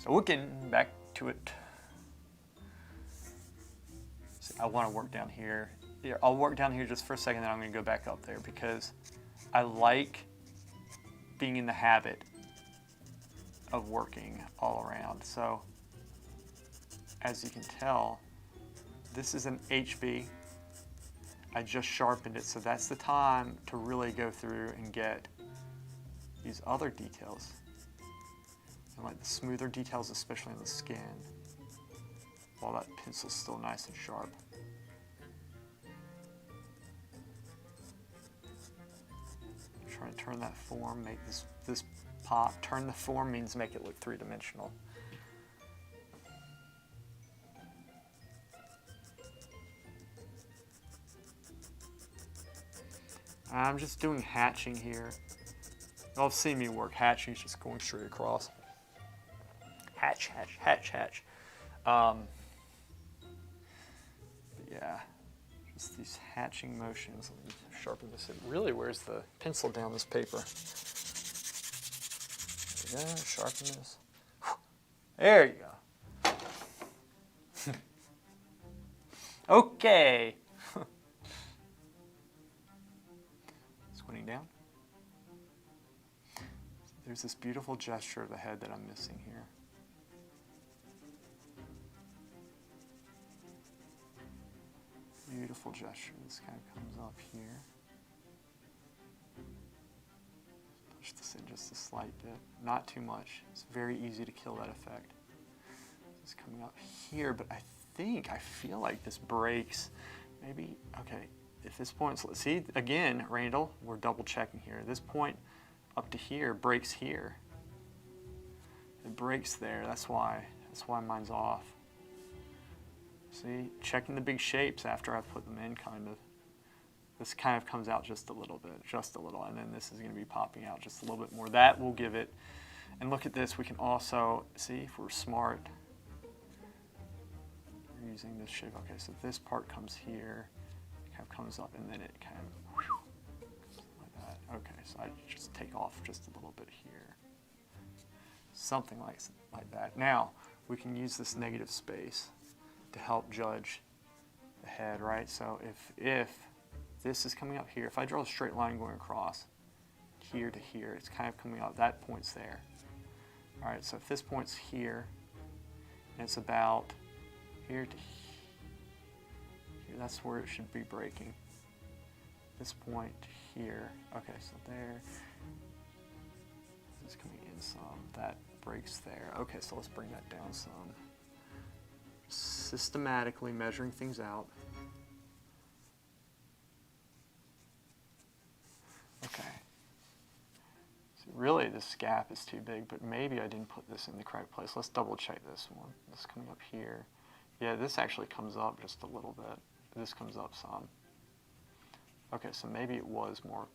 So we're getting back to it. See, I want to work down here. Yeah, I'll work down here just for a second, then I'm going to go back up there because I like being in the habit of working all around. So as you can tell, this is an HB. I just sharpened it, so that's the time to really go through and get these other details. And like the smoother details, especially on the skin, while that pencil's still nice and sharp. Trying to turn that form, make this pop. Turn the form means make it look three-dimensional. I'm just doing hatching here. Y'all have seen me work. Hatching is just going straight across. Hatch, hatch, hatch, hatch. Yeah, just these hatching motions. Let me sharpen this. It really wears the pencil down this paper. There you go, sharpen this. There you go. Okay. Squinting down. There's this beautiful gesture of the head that I'm missing here. Beautiful gesture. This kind of comes up here. Push this in just a slight bit. Not too much. It's very easy to kill that effect. It's coming up here, but I feel like this breaks. Maybe, okay, at this point, so let's see, again, Randall, we're double checking here. At this point, up to here, breaks here. It breaks there, that's why mine's off. See, checking the big shapes after I put them in, kind of. This kind of comes out just a little bit, just a little, and then this is going to be popping out just a little bit more. That will give it, and look at this, we can also, see, if we're smart, we're using this shape. Okay, so this part comes here, it kind of comes up, and then it kind of, whew, like that. Okay, so I just take off just a little bit here. Something like that. Now, we can use this negative space to help judge the head, right? So if this is coming up here, if I draw a straight line going across here to here, it's kind of coming out, that point's there. All right, so if this point's here, and it's about here to here, that's where it should be breaking. This point here, okay, so there, this is coming in some, that breaks there. Okay, so let's bring that down some. Systematically measuring things out. Okay. So really this gap is too big, but maybe I didn't put this in the correct place. Let's double check this one. This is coming up here. Yeah, this actually comes up just a little bit. This comes up some. Okay, so maybe it was more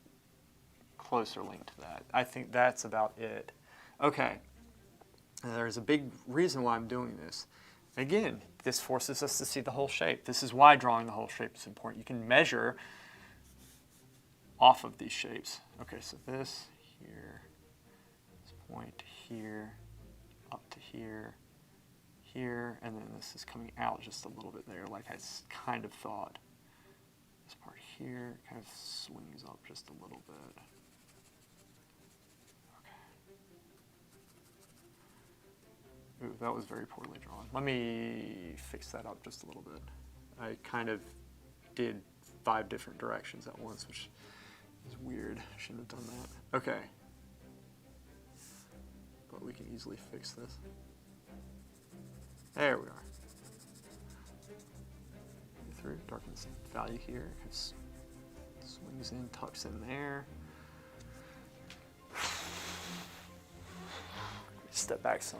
closer linked to that. I think that's about it. Okay. There's a big reason why I'm doing this. Again, this forces us to see the whole shape. This is why drawing the whole shape is important. You can measure off of these shapes. Okay, so this here, this point here, up to here, here, and then this is coming out just a little bit there, like I kind of thought. This part here kind of swings up just a little bit. Ooh, that was very poorly drawn. Let me fix that up just a little bit. I kind of did 5 different directions at once, which is weird. I shouldn't have done that. Okay. But we can easily fix this. There we are. Through, darkens value here. Swings in, tucks in there. Step back some.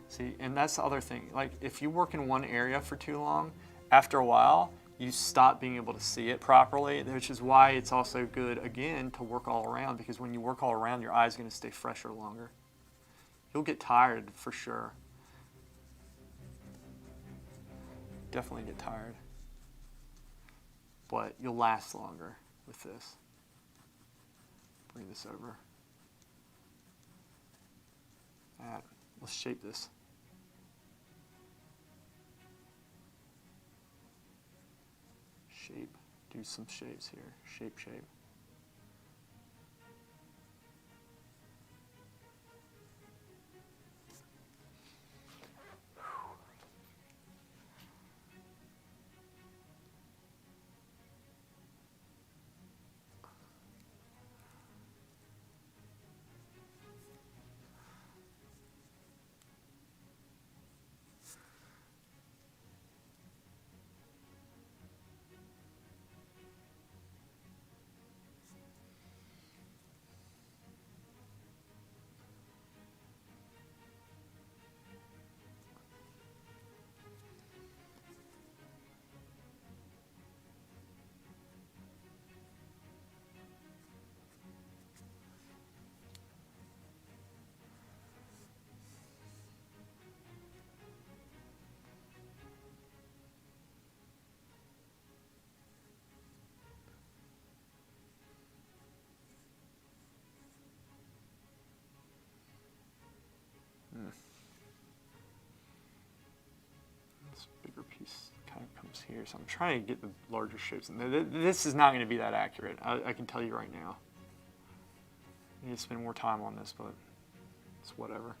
See, and that's the other thing. Like, if you work in one area for too long, after a while, you stop being able to see it properly, which is why it's also good, again, to work all around, because when you work all around, your eye's going to stay fresher longer. You'll get tired for sure. Definitely get tired. But you'll last longer with this. Bring this over. Let's shape this. Shape. Do some shapes here. Shape, shape. This bigger piece kind of comes here, so I'm trying to get the larger shapes. And this is not going to be that accurate. I can tell you right now. I need to spend more time on this, but it's whatever.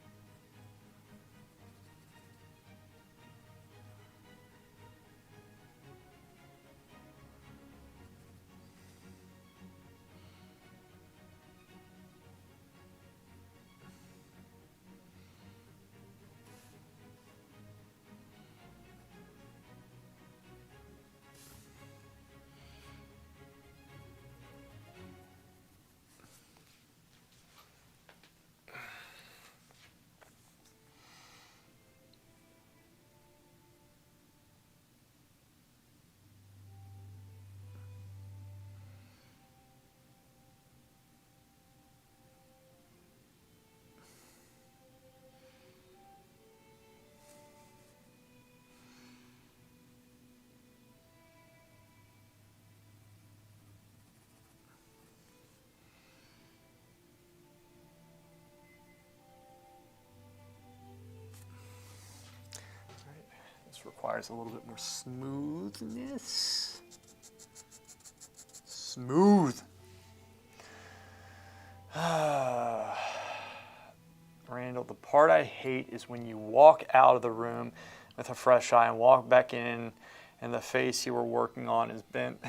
This requires a little bit more smoothness. Smooth. Randall, the part I hate is when you walk out of the room with a fresh eye and walk back in and the face you were working on is bent.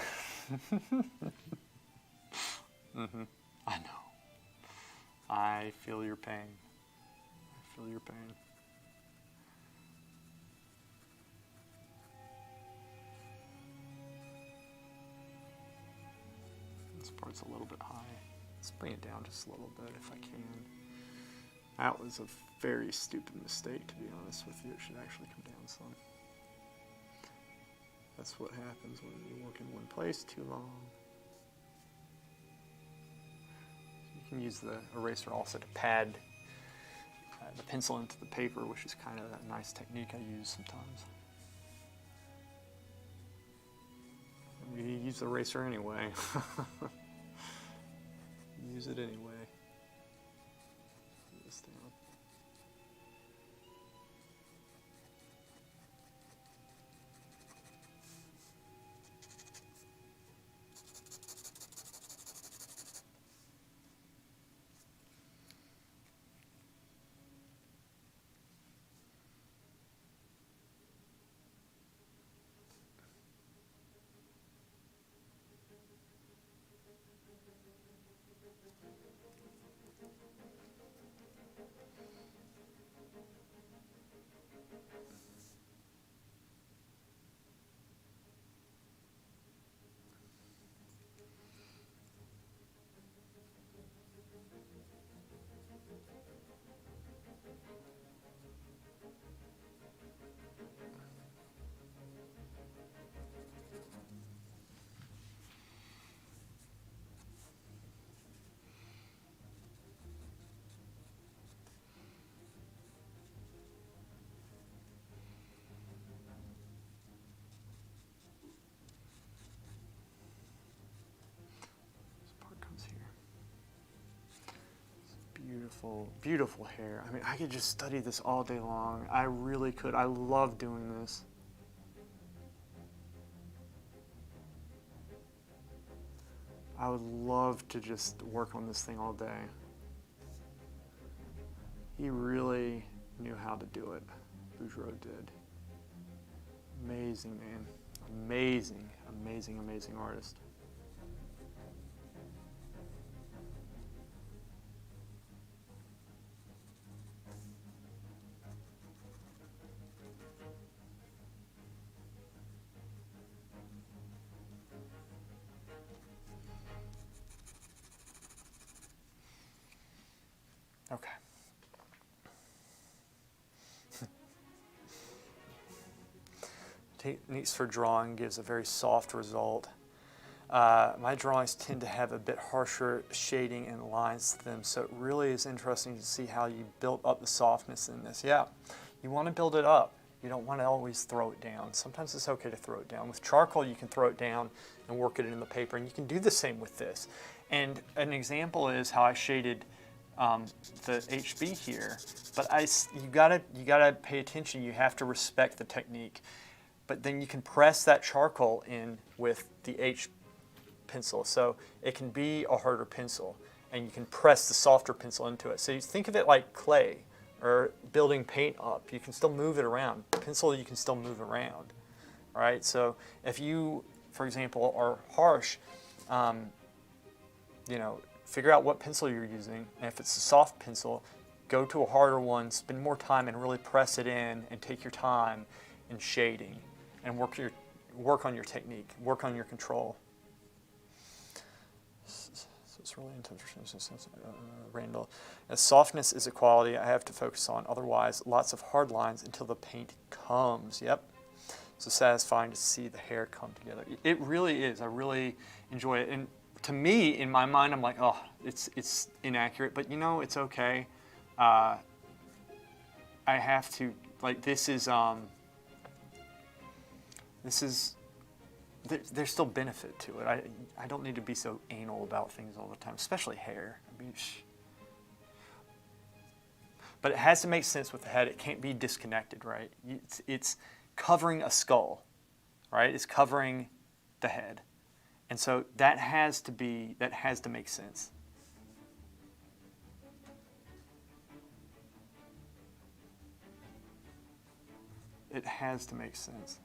I know. I feel your pain. I feel your pain. This part's a little bit high. Let's bring it down just a little bit if I can. That was a very stupid mistake, to be honest with you. It should actually come down some. That's what happens when you work in one place too long. You can use the eraser also to pad the pencil into the paper, which is kind of a nice technique I use sometimes. We use the eraser anyway. Use it anyway. Put this down. beautiful, beautiful hair. I mean, I could just study this all day long. I really could. I love doing this. I would love to just work on this thing all day. He really knew how to do it. Bouguereau did. Amazing, man. Amazing, amazing, amazing artist. Okay. Techniques for drawing gives a very soft result. My drawings tend to have a bit harsher shading and lines to them, so it really is interesting to see how you build up the softness in this. Yeah, you want to build it up. You don't want to always throw it down. Sometimes it's okay to throw it down. With charcoal, you can throw it down and work it in the paper, and you can do the same with this. And an example is how I shaded the HB here, but you gotta pay attention. You have to respect the technique. But then you can press that charcoal in with the H pencil, so it can be a harder pencil, and you can press the softer pencil into it. So you think of it like clay or building paint up. You can still move it around. Pencil, you can still move around. All right. So if you, for example, are harsh, you know, figure out what pencil you're using, and if it's a soft pencil, go to a harder one, spend more time and really press it in and take your time in shading and work on your technique, work on your control. So it's really intense. Randall. Softness is a quality I have to focus on, otherwise lots of hard lines until the paint comes. Yep. So satisfying to see the hair come together. It really is. I really enjoy it. And to me, in my mind, I'm like, oh, it's inaccurate, but you know, it's okay. I have to, like, there's still benefit to it. I don't need to be so anal about things all the time, especially hair. I mean, but it has to make sense with the head. It can't be disconnected, right? It's covering a skull, right? It's covering the head. And so that has to make sense. It has to make sense.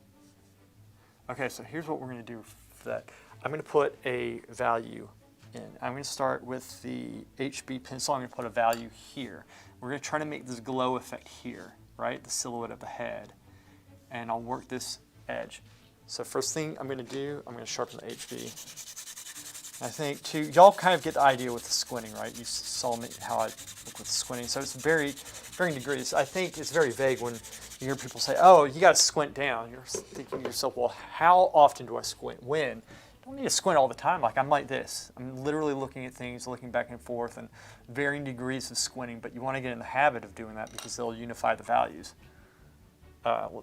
Okay, so here's what we're going to do for that. I'm going to put a value in. I'm going to start with the HB pencil. I'm going to put a value here. We're going to try to make this glow effect here, right? The silhouette of the head. And I'll work this edge. So first thing I'm going to do, I'm going to sharpen the HB. I think too, y'all kind of get the idea with the squinting, right? You saw me how I look with the squinting. So it's varying degrees. I think it's very vague when you hear people say, oh, you got to squint down. You're thinking to yourself, well, how often do I squint? When? I don't need to squint all the time. Like, I'm like this. I'm literally looking at things, looking back and forth, and varying degrees of squinting. But you want to get in the habit of doing that because they'll unify the values.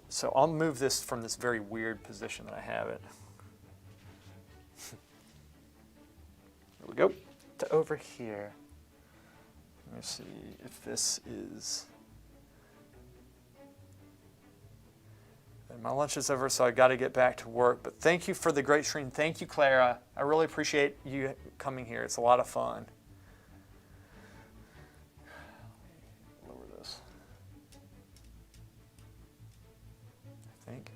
So I'll move this from this very weird position that I have it. There we go. To over here. Let me see if this is... And my lunch is over, so I got to get back to work. But thank you for the great stream. Thank you, Clara. I really appreciate you coming here. It's a lot of fun. Lower this. I think.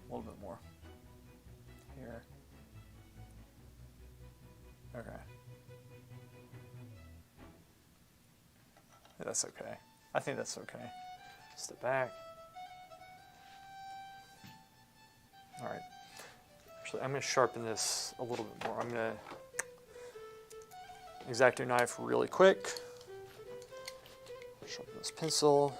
A little bit more. Here. Okay. That's okay. I think that's okay. Step back. All right. Actually, I'm going to sharpen this a little bit more. I'm going to X-Acto knife really quick. Sharpen this pencil.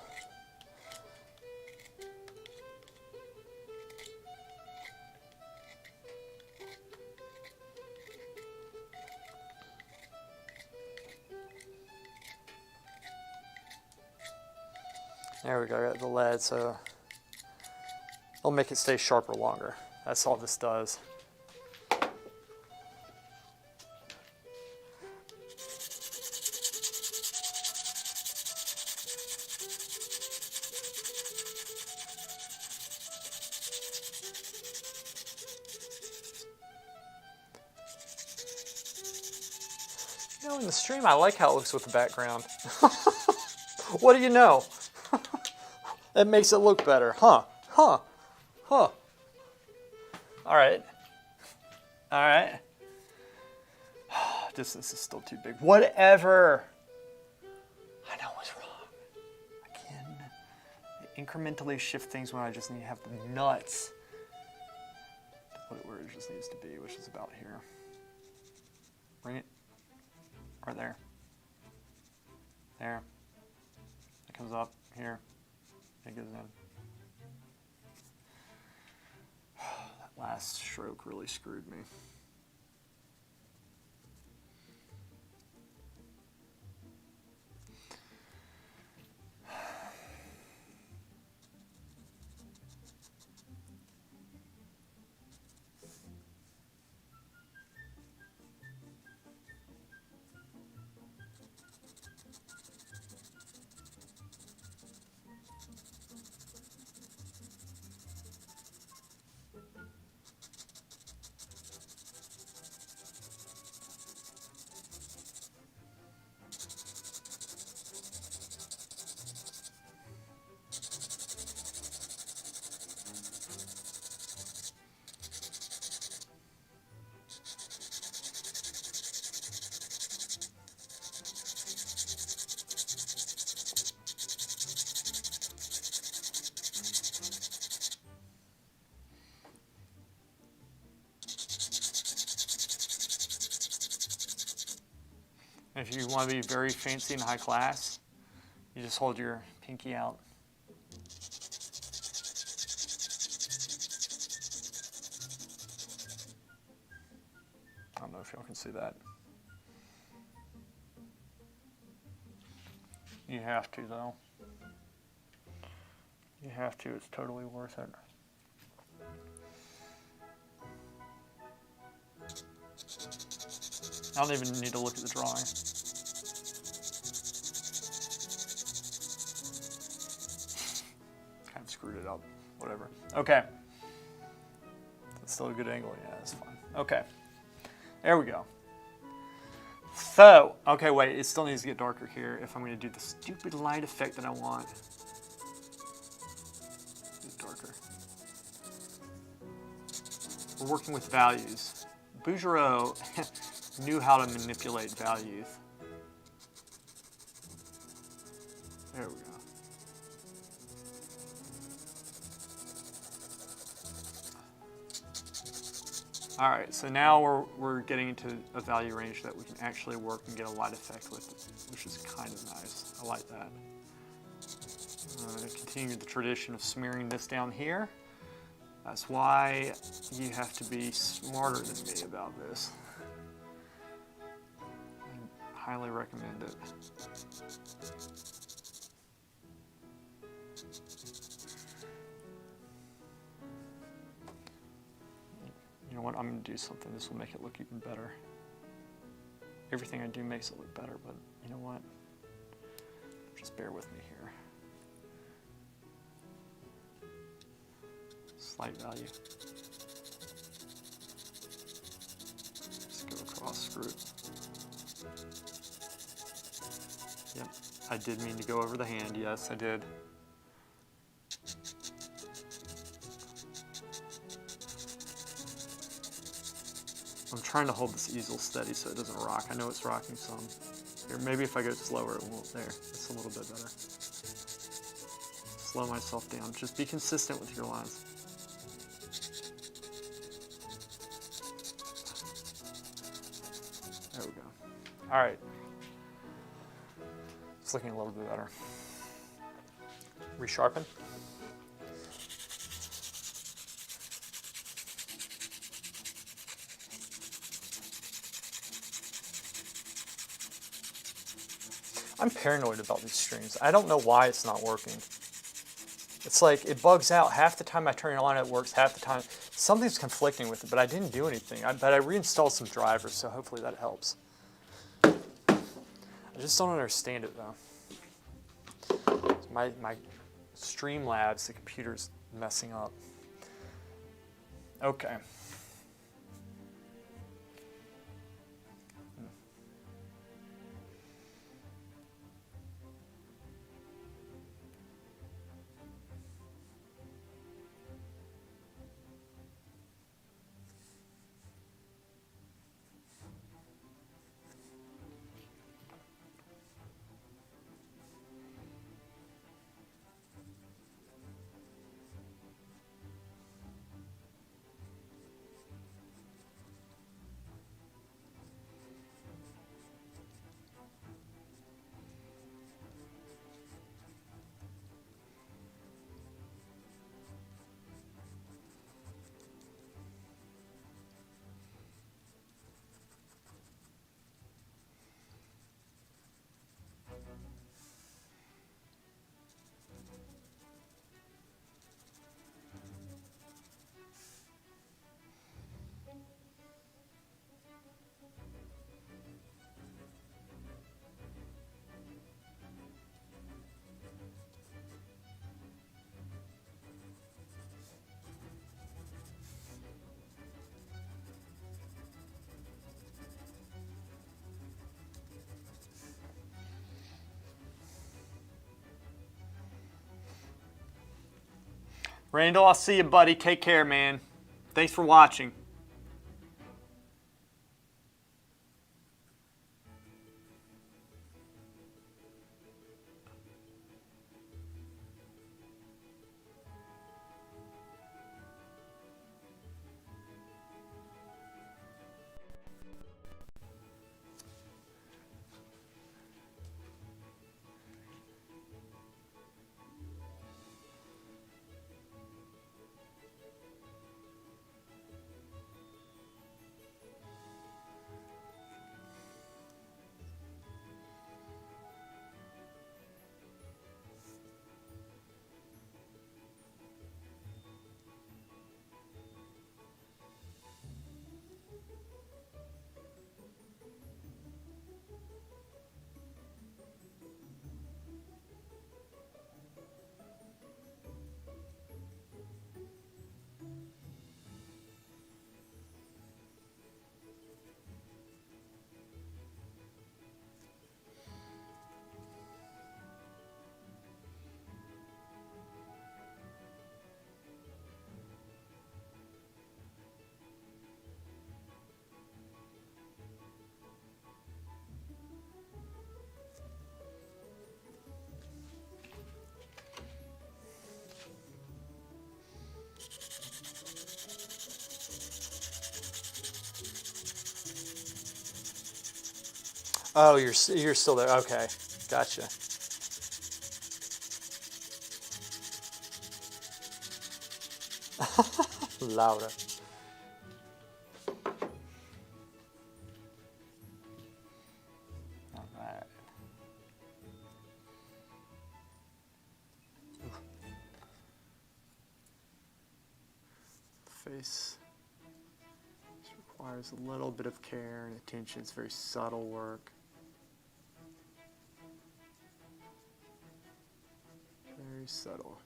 There we go, I got the lead, so it'll make it stay sharper longer. That's all this does. You know, in the stream, I like how it looks with the background. What do you know? That makes it look better. Huh. Huh. Huh. All right. All right. Distance is still too big. Whatever. I know what's wrong. I can incrementally shift things when I just need to have the nuts to put it where it just needs to be, which is about here. Bring it. Right there. There. It comes up here. It goes in. That last stroke really screwed me. If you want to be very fancy and high class, you just hold your pinky out. I don't know if y'all can see that. You have to, though. You have to. It's totally worth it. I don't even need to look at the drawing. Kind of screwed it up. Whatever. Okay. That's still a good angle. Yeah, that's fine. Okay. There we go. So, okay, wait. It still needs to get darker here if I'm going to do the stupid light effect that I want. Get darker. We're working with values. Bouguereau knew how to manipulate values. There we go. All right, so now we're getting into a value range that we can actually work and get a light effect with, which is kind of nice. I like that. Continue the tradition of smearing this down here. That's why you have to be smarter than me about this. I highly recommend it. You know what, I'm going to do something. This will make it look even better. Everything I do makes it look better, but you know what? Just bear with me here. Slight value. Just go across, screw it. Yep, I did mean to go over the hand. Yes, I did. I'm trying to hold this easel steady so it doesn't rock. I know it's rocking some. Here, maybe if I go slower, it won't. There, it's a little bit better. Slow myself down. Just be consistent with your lines. There we go. All right. It's looking a little bit better. Resharpen. I'm paranoid about these streams. I don't know why it's not working. It's like it bugs out. Half the time I turn it on, it works. Half the time, something's conflicting with it, but I didn't do anything. But I reinstalled some drivers, so hopefully that helps. I just don't understand it, though. My Streamlabs, the computer's messing up. Okay. Randall, I'll see you, buddy. Take care, man. Thanks for watching. Oh, you're still there. Okay, gotcha. Laura. All right. Face requires a little bit of care and attention. It's very subtle work. Very subtle.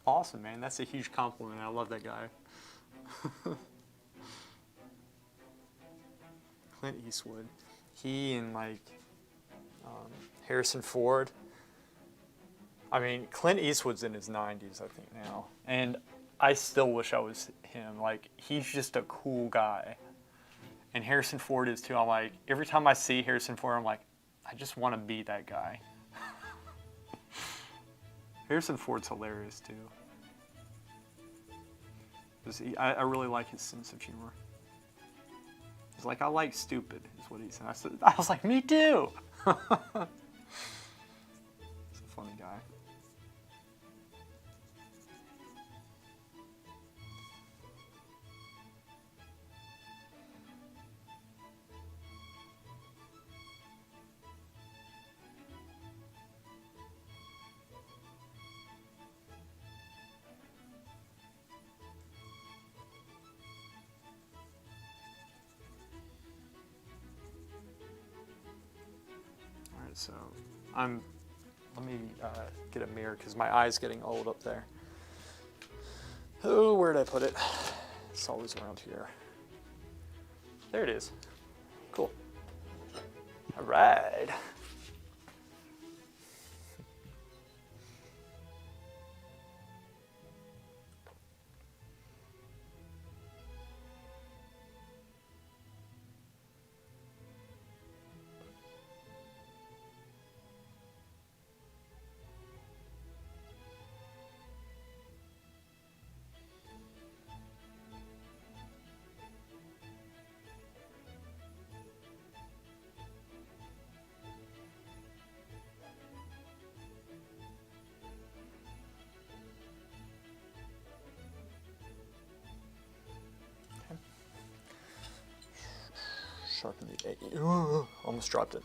Awesome, man. That's a huge compliment. I love that guy. Clint Eastwood. He and like Harrison Ford. I mean, Clint Eastwood's in his 90s, I think, now. And I still wish I was him. Like, he's just a cool guy. And Harrison Ford is too. I'm like, every time I see Harrison Ford, I'm like, I just want to be that guy. Harrison Ford's hilarious too. I really like his sense of humor. He's like, I like stupid, is what he said. I was like, me too. He's a funny guy. So let me get a mirror because my eye's getting old up there. Oh, where did I put it? It's always around here. There it is. Cool. All right. sharpen the almost dropped it.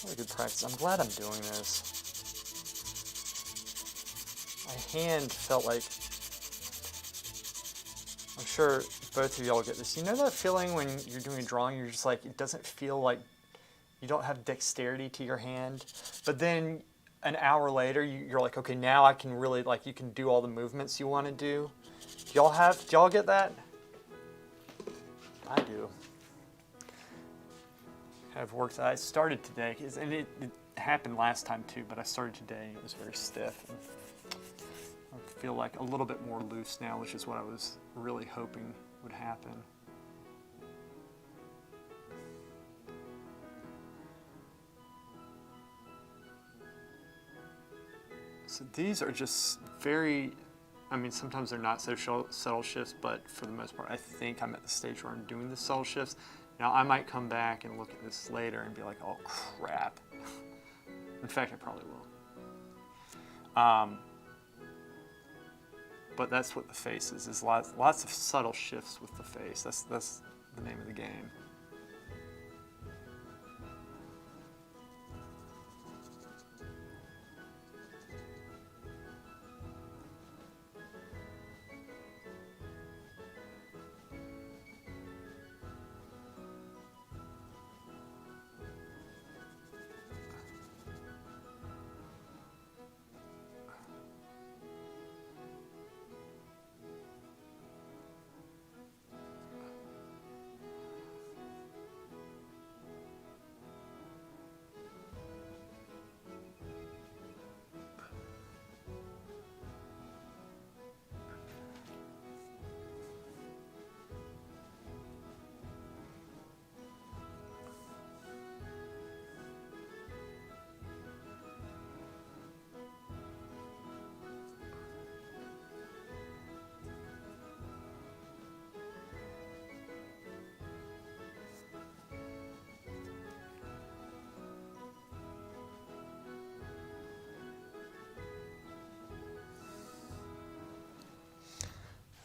Really good practice. I'm glad I'm doing this. My hand felt like, I'm sure both of y'all get this. You know that feeling when you're doing a drawing, you're just like, it doesn't feel like, you don't have dexterity to your hand, but then an hour later, you're like, okay, now I can really, like, you can do all the movements you want to do. Do y'all get that? I do. I've worked, I started today, and it happened last time too, but I started today, and it was very stiff. And I feel like a little bit more loose now, which is what I was really hoping would happen. So these are just very, I mean, sometimes they're not so subtle shifts, but for the most part, I think I'm at the stage where I'm doing the subtle shifts. Now, I might come back and look at this later and be like, oh, crap. In fact, I probably will. But that's what the face is lots of subtle shifts with the face. That's the name of the game.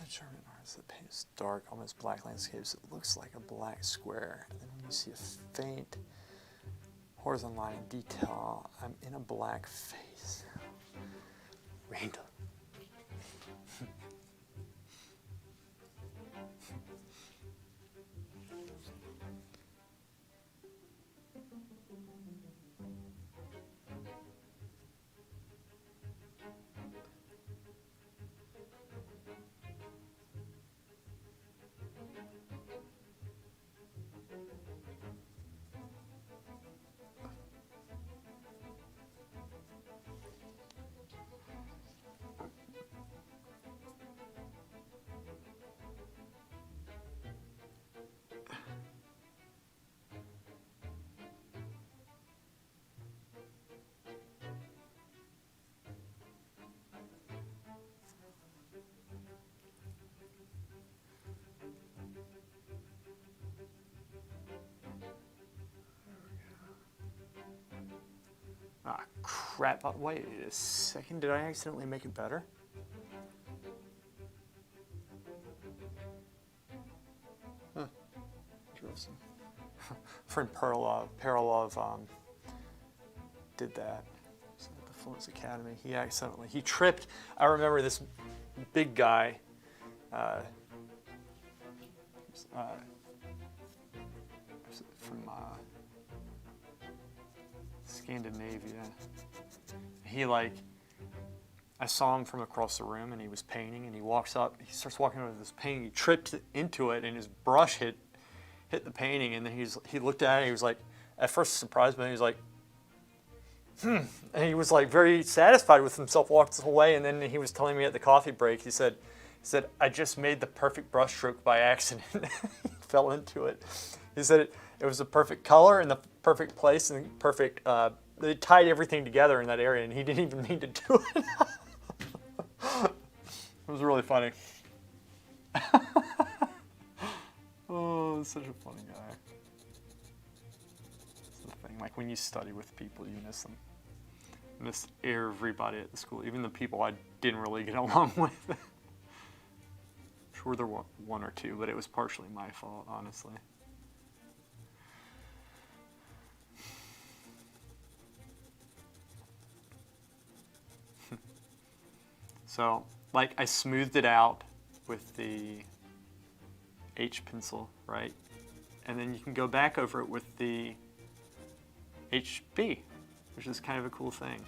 German artist that paints dark, almost black landscapes. It looks like a black square. And then when you see a faint horizontal line and detail, I'm in a black face. Randall. Ah, crap. Wait a second. Did I accidentally make it better? Huh. Interesting. Friend Perlov did that. So at the Florence Academy. He tripped. I remember this big guy. From Scandinavia. I saw him from across the room, and he was painting, and he starts walking over this painting, he tripped into it, and his brush hit the painting, and then he looked at it, and he was like, at first surprised, but he was like, and he was like very satisfied with himself, walked away, and then he was telling me at the coffee break, he said, I just made the perfect brush stroke by accident. He fell into it. He said it was the perfect color and the perfect place and the perfect, they tied everything together in that area, and he didn't even mean to do it. It was really funny. Oh, such a funny guy. That's the thing, like when you study with people, you miss them. Miss everybody at the school, even the people I didn't really get along with. Sure there were one or two, but it was partially my fault, honestly. So, like, I smoothed it out with the H pencil, right? And then you can go back over it with the HB, which is kind of a cool thing.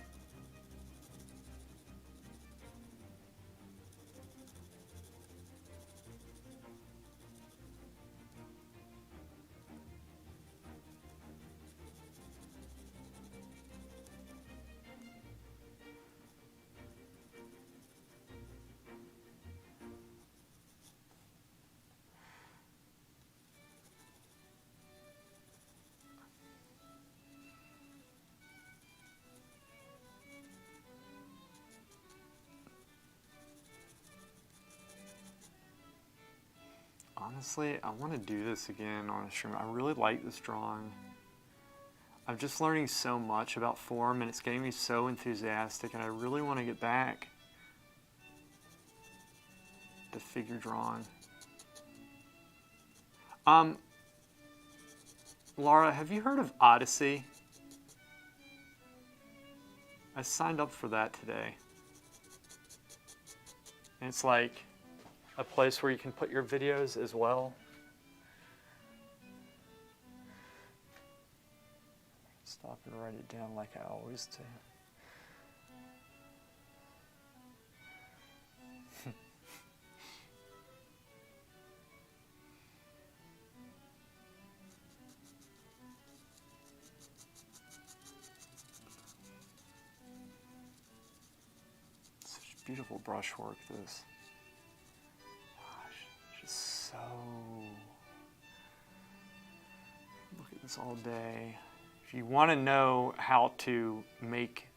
Honestly, I want to do this again on a stream. I really like this drawing. I'm just learning so much about form, and it's getting me so enthusiastic, and I really want to get back to figure drawing. Laura, have you heard of Odyssey? I signed up for that today. And it's like a place where you can put your videos as well. Stop and write it down like I always do. Such beautiful brushwork, this. So, look at this all day. If you want to know how to make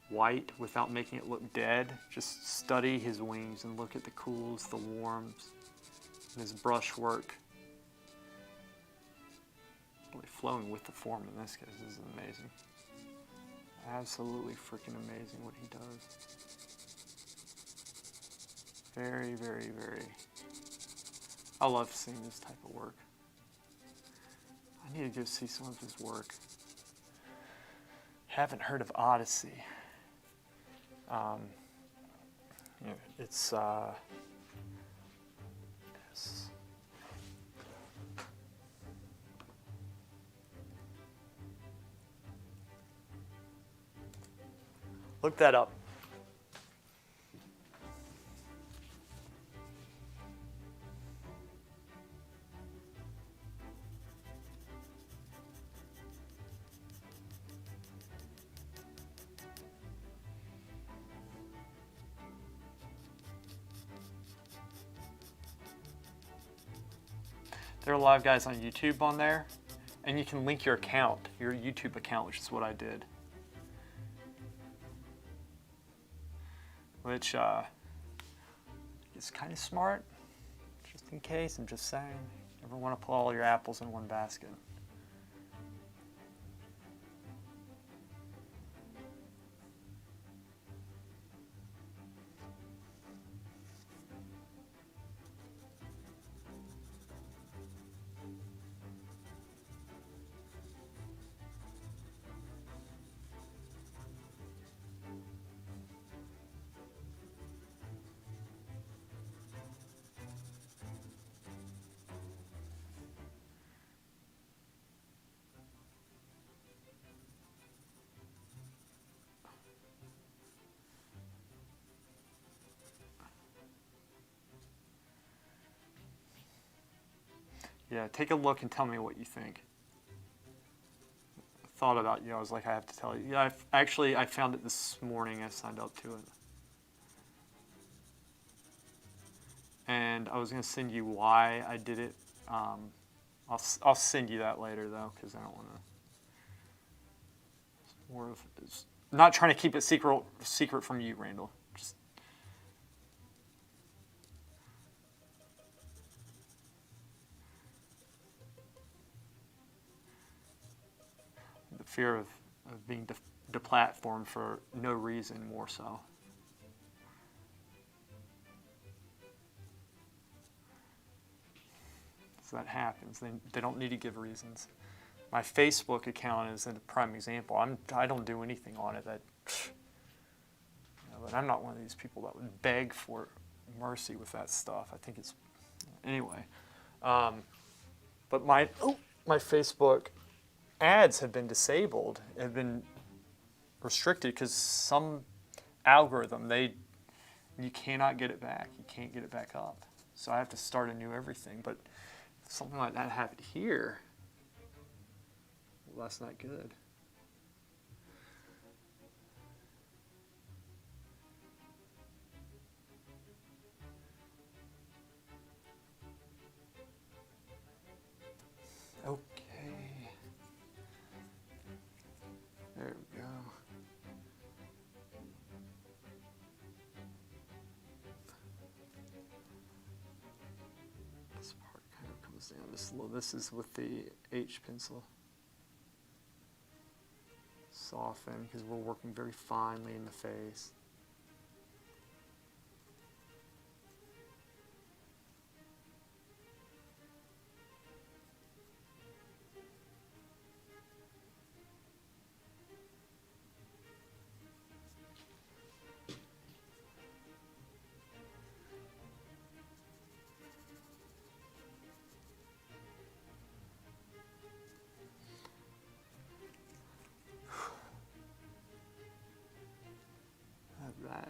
white without making it look dead, just study his wings and look at the cools, the warms, and his brushwork. Really flowing with the form in this case. This is amazing. Absolutely freaking amazing what he does. Very, very, very. I love seeing this type of work. I need to go see some of his work. Haven't heard of Odyssey. It's look that up. There are a lot of guys on YouTube on there, and you can link your account, your YouTube account, which is what I did. Which is kind of smart, just in case, I'm just saying. You never want to put all your apples in one basket. Yeah, take a look and tell me what you think. I thought about you. I was like, I have to tell you. Yeah, I found it this morning. I signed up to it. And I was going to send you why I did it. I'll send you that later, though, because I don't want to. It's more of it's not trying to keep it secret from you, Randall. Just the fear of being deplatformed for no reason, more so. So that happens. They don't need to give reasons. My Facebook account is a prime example. I don't do anything on it that, but I'm not one of these people that would beg for mercy with that stuff. I think it's, anyway. But my Facebook ads have been disabled, have been restricted because some algorithm, you cannot get it back. You can't get it back up. So I have to start anew everything. But if something like that happened here, well, that's not good. Okay. There we go. This part kind of comes down just a little. This is with the H pencil. Soften, because we're working very finely in the face. Right.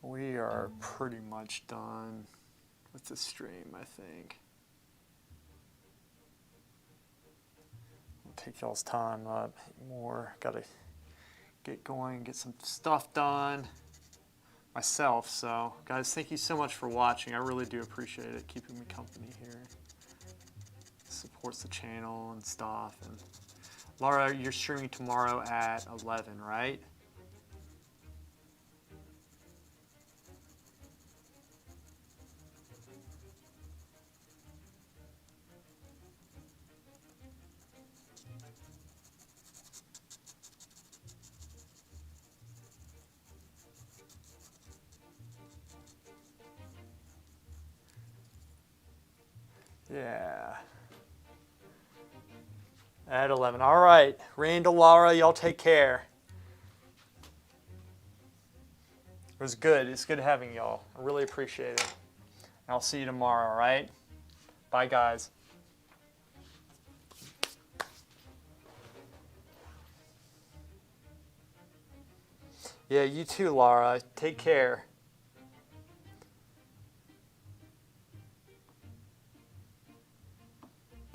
We are pretty much done with the stream, I think. We'll take y'all's time up more. Got to get going, get some stuff done myself. So, guys, thank you so much for watching. I really do appreciate it, keeping me company here. Supports the channel and stuff. And Laura, you're streaming tomorrow at 11, right? Yeah. At 11. All right. Randall, Laura, y'all take care. It was good. It's good having y'all. I really appreciate it. And I'll see you tomorrow, all right? Bye, guys. Yeah, you too, Laura. Take care.